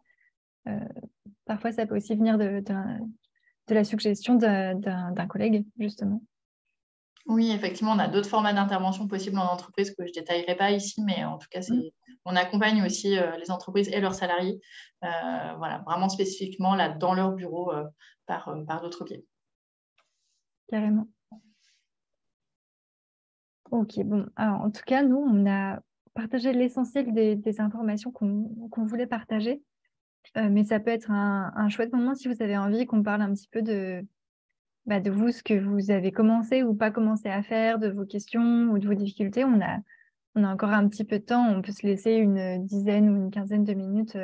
Parfois, ça peut aussi venir de la suggestion d'un collègue, justement. Oui, effectivement, on a d'autres formats d'intervention possibles en entreprise que je ne détaillerai pas ici, mais en tout cas, on accompagne aussi les entreprises et leurs salariés, vraiment spécifiquement là, dans leur bureau par d'autres biais. Carrément. Ok, bon. Alors, en tout cas, nous, on a partagé l'essentiel des informations qu'on voulait partager. Mais ça peut être un chouette moment si vous avez envie qu'on parle un petit peu de vous, ce que vous avez commencé ou pas commencé à faire, de vos questions ou de vos difficultés. On a encore un petit peu de temps. On peut se laisser une dizaine ou une quinzaine de minutes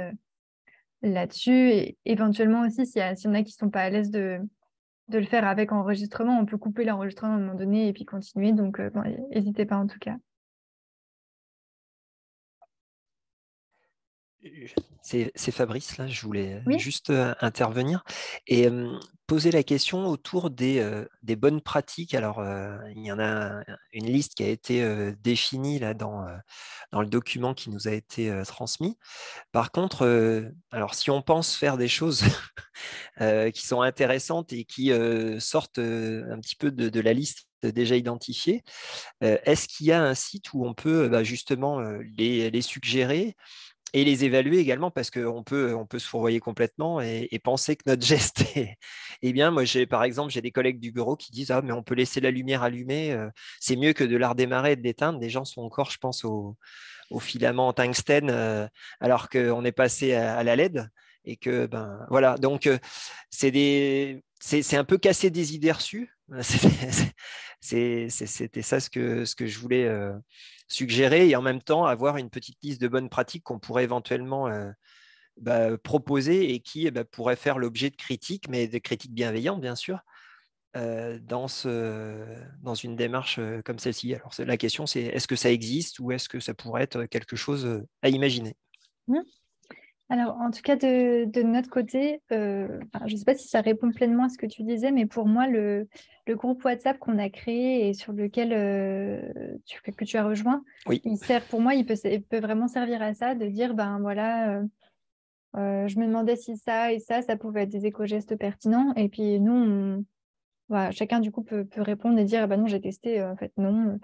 là-dessus. Et éventuellement aussi, s'il y en a qui ne sont pas à l'aise de le faire avec enregistrement, on peut couper l'enregistrement à un moment donné et puis continuer. Donc, n'hésitez pas en tout cas. C'est Fabrice, là, je voulais juste intervenir et poser la question autour des bonnes pratiques. Alors, il y en a une liste qui a été définie là, dans le document qui nous a été transmis. Par contre, alors, si on pense faire des choses qui sont intéressantes et qui sortent un petit peu de la liste déjà identifiée, est-ce qu'il y a un site où on peut justement les suggérer et les évaluer également, parce qu'on peut se fourvoyer complètement et penser que notre geste est bien. Moi, par exemple, j'ai des collègues du bureau qui disent « Ah, mais on peut laisser la lumière allumée, c'est mieux que de la redémarrer et de l'éteindre. » Les gens sont encore, je pense, au filament en tungstène, alors qu'on est passé à la LED. Et que, voilà, donc c'est un peu casser des idées reçues. C'était ça ce que je voulais suggérer, et en même temps avoir une petite liste de bonnes pratiques qu'on pourrait éventuellement proposer et qui pourrait faire l'objet de critiques, mais de critiques bienveillantes, bien sûr, dans une démarche comme celle-ci. Alors la question, c'est est-ce que ça existe ou est-ce que ça pourrait être quelque chose à imaginer? Alors, en tout cas, de notre côté, je ne sais pas si ça répond pleinement à ce que tu disais, mais pour moi, le groupe WhatsApp qu'on a créé et sur lequel que tu as rejoint, pour moi, il peut vraiment servir à ça, de dire, je me demandais si ça et ça pouvait être des éco-gestes pertinents. Et puis, nous, chacun, du coup, peut répondre et dire, non, j'ai testé, en fait, non.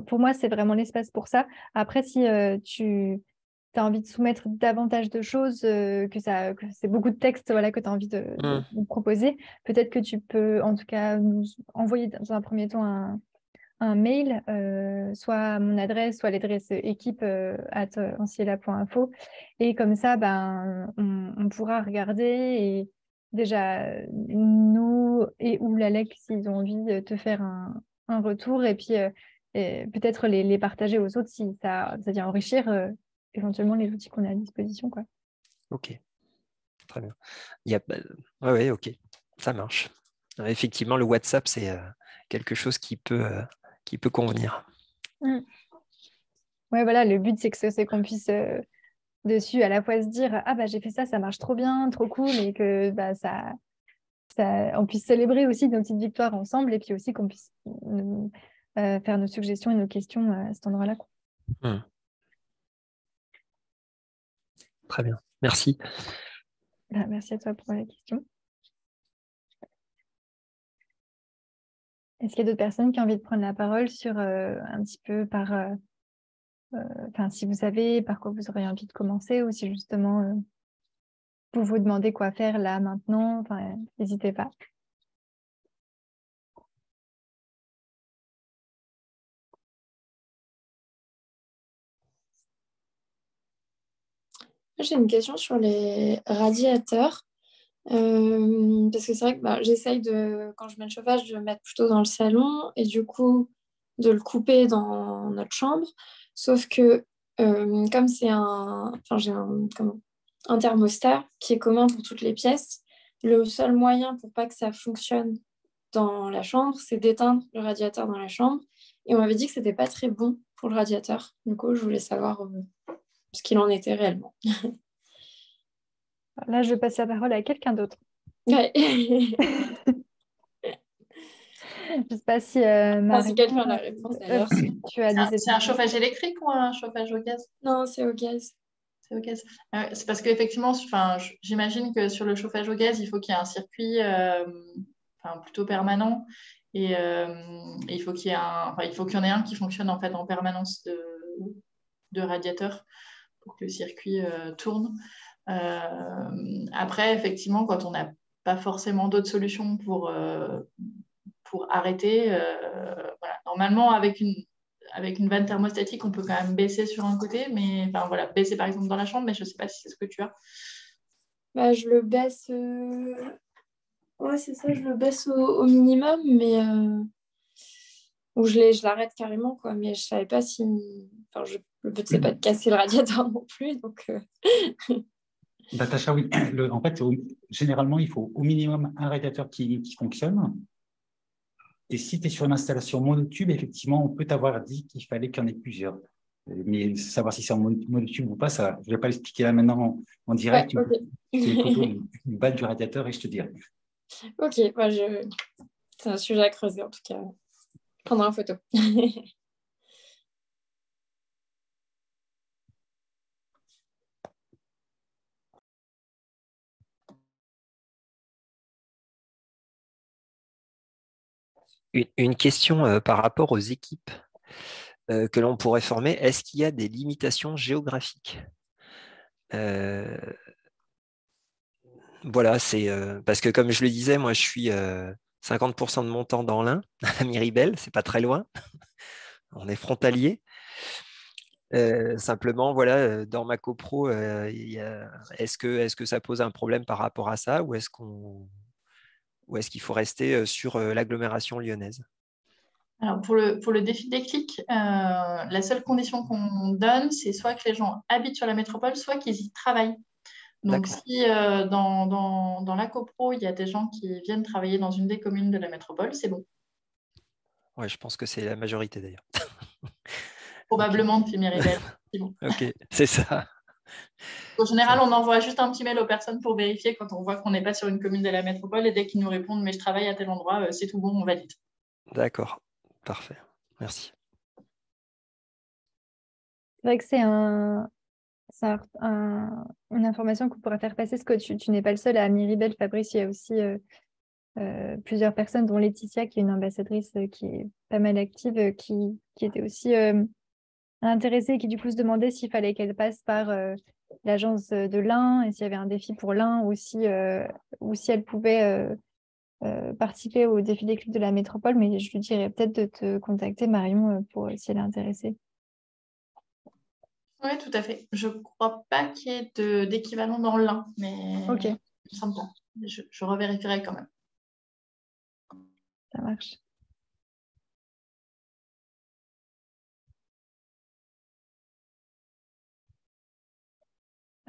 Pour moi, c'est vraiment l'espace pour ça. Après, si tu as envie de soumettre davantage de choses, que c'est beaucoup de textes que tu as envie de nous proposer, peut-être que tu peux en tout cas nous envoyer dans un premier temps un un mail, soit à mon adresse, soit à l'adresse équipe@anciela.info. Et comme ça, on pourra regarder et déjà nous et ou l'ALEC, s'ils ont envie de te faire un retour, et puis et peut-être les partager aux autres si ça vient enrichir éventuellement les outils qu'on a à disposition, quoi. Ok, très bien. Ouais, ok, ça marche. Effectivement, le WhatsApp, c'est quelque chose qui peut convenir. Ouais, voilà, le but, c'est qu'on puisse dessus à la fois se dire j'ai fait ça marche trop bien, trop cool, et que on puisse célébrer aussi nos petites victoires ensemble, et puis aussi qu'on puisse faire nos suggestions et nos questions à cet endroit-là. Très bien, merci. Merci à toi pour la question. Est-ce qu'il y a d'autres personnes qui ont envie de prendre la parole sur un petit peu si vous savez par quoi vous aurez envie de commencer, ou si justement vous vous demandez quoi faire là, maintenant, n'hésitez pas. J'ai une question sur les radiateurs. Parce que c'est vrai que j'essaye quand je mets le chauffage, de le mettre plutôt dans le salon et du coup de le couper dans notre chambre. Sauf que comme j'ai un thermostat qui est commun pour toutes les pièces, le seul moyen pour pas que ça fonctionne dans la chambre, c'est d'éteindre le radiateur dans la chambre. Et on m'avait dit que c'était pas très bon pour le radiateur. Du coup, je voulais savoir ce qu'il en était réellement. Là, je passe la parole à quelqu'un d'autre. Ouais. Je ne sais pas si si quelqu'un a la réponse d'ailleurs. Tu as c'est un chauffage électrique ou un chauffage au gaz? Non, c'est au gaz. C'est au gaz. C'est parce qu'effectivement, j'imagine que sur le chauffage au gaz, il faut qu'il y ait un circuit plutôt permanent, et il faut qu'il y ait il faut qu'il y en ait un qui fonctionne en fait en permanence de radiateur pour que le circuit tourne. Après, effectivement, quand on n'a pas forcément d'autres solutions pour arrêter, voilà. Normalement, avec une vanne thermostatique, on peut quand même baisser sur un côté, mais baisser par exemple dans la chambre, mais je ne sais pas si c'est ce que tu as. Je le baisse. Ouais, c'est ça, je le baisse au minimum, mais ou je l'arrête carrément, quoi. Mais je savais pas si. Le but, c'est pas de casser le radiateur non plus, donc. Natacha, oui. En fait, généralement, il faut au minimum un radiateur qui fonctionne. Et si tu es sur une installation monotube, effectivement, on peut t'avoir dit qu'il fallait qu'il y en ait plusieurs. Mais savoir si c'est en monotube ou pas, ça, je ne vais pas l'expliquer là maintenant en direct. Ouais, okay. Je fais une photo une balle du radiateur et je te dirai. Ok, c'est un sujet à creuser en tout cas. Prendre en photo. Une question par rapport aux équipes que l'on pourrait former. Est-ce qu'il y a des limitations géographiques? Voilà, c'est parce que comme je le disais, moi je suis 50% de mon temps dans l'Ain, à Miribel, c'est pas très loin. On est frontalier. Simplement, voilà, dans ma copro, est-ce que ça pose un problème par rapport à ça, ou est-ce qu'il faut rester sur l'agglomération lyonnaise? Alors pour le défi déclic, la seule condition qu'on donne, c'est soit que les gens habitent sur la métropole, soit qu'ils y travaillent. Donc si dans la copro, il y a des gens qui viennent travailler dans une des communes de la métropole, c'est bon. Ouais, je pense que c'est la majorité d'ailleurs. Probablement depuis Miribel. Bon. Ok, c'est ça. En général, on envoie juste un petit mail aux personnes pour vérifier quand on voit qu'on n'est pas sur une commune de la métropole, et dès qu'ils nous répondent « mais je travaille à tel endroit », c'est tout bon, on valide. D'accord, parfait, merci. C'est vrai que c'est une information qu'on pourrait faire passer, parce que tu n'es pas le seul à Miribel, Fabrice. Il y a aussi plusieurs personnes, dont Laetitia, qui est une ambassadrice qui est pas mal active, qui était aussi intéressée, et qui du coup se demandait s'il fallait qu'elle passe par l'agence de l'Ain, et s'il y avait un défi pour l'Ain, ou si elle pouvait participer au défi des clics de la métropole, mais je lui dirais peut-être de te contacter, Marion, si elle est intéressée. Oui, tout à fait. Je ne crois pas qu'il y ait d'équivalent dans l'un, mais Ok, il me semble pas. Je revérifierai quand même. ça marche.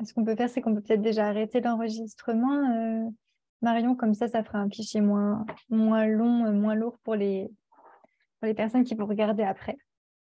Ce qu'on peut faire, c'est qu'on peut peut-être déjà arrêter l'enregistrement, Marion, comme ça fera un fichier moins long, moins lourd pour les personnes qui vont regarder après.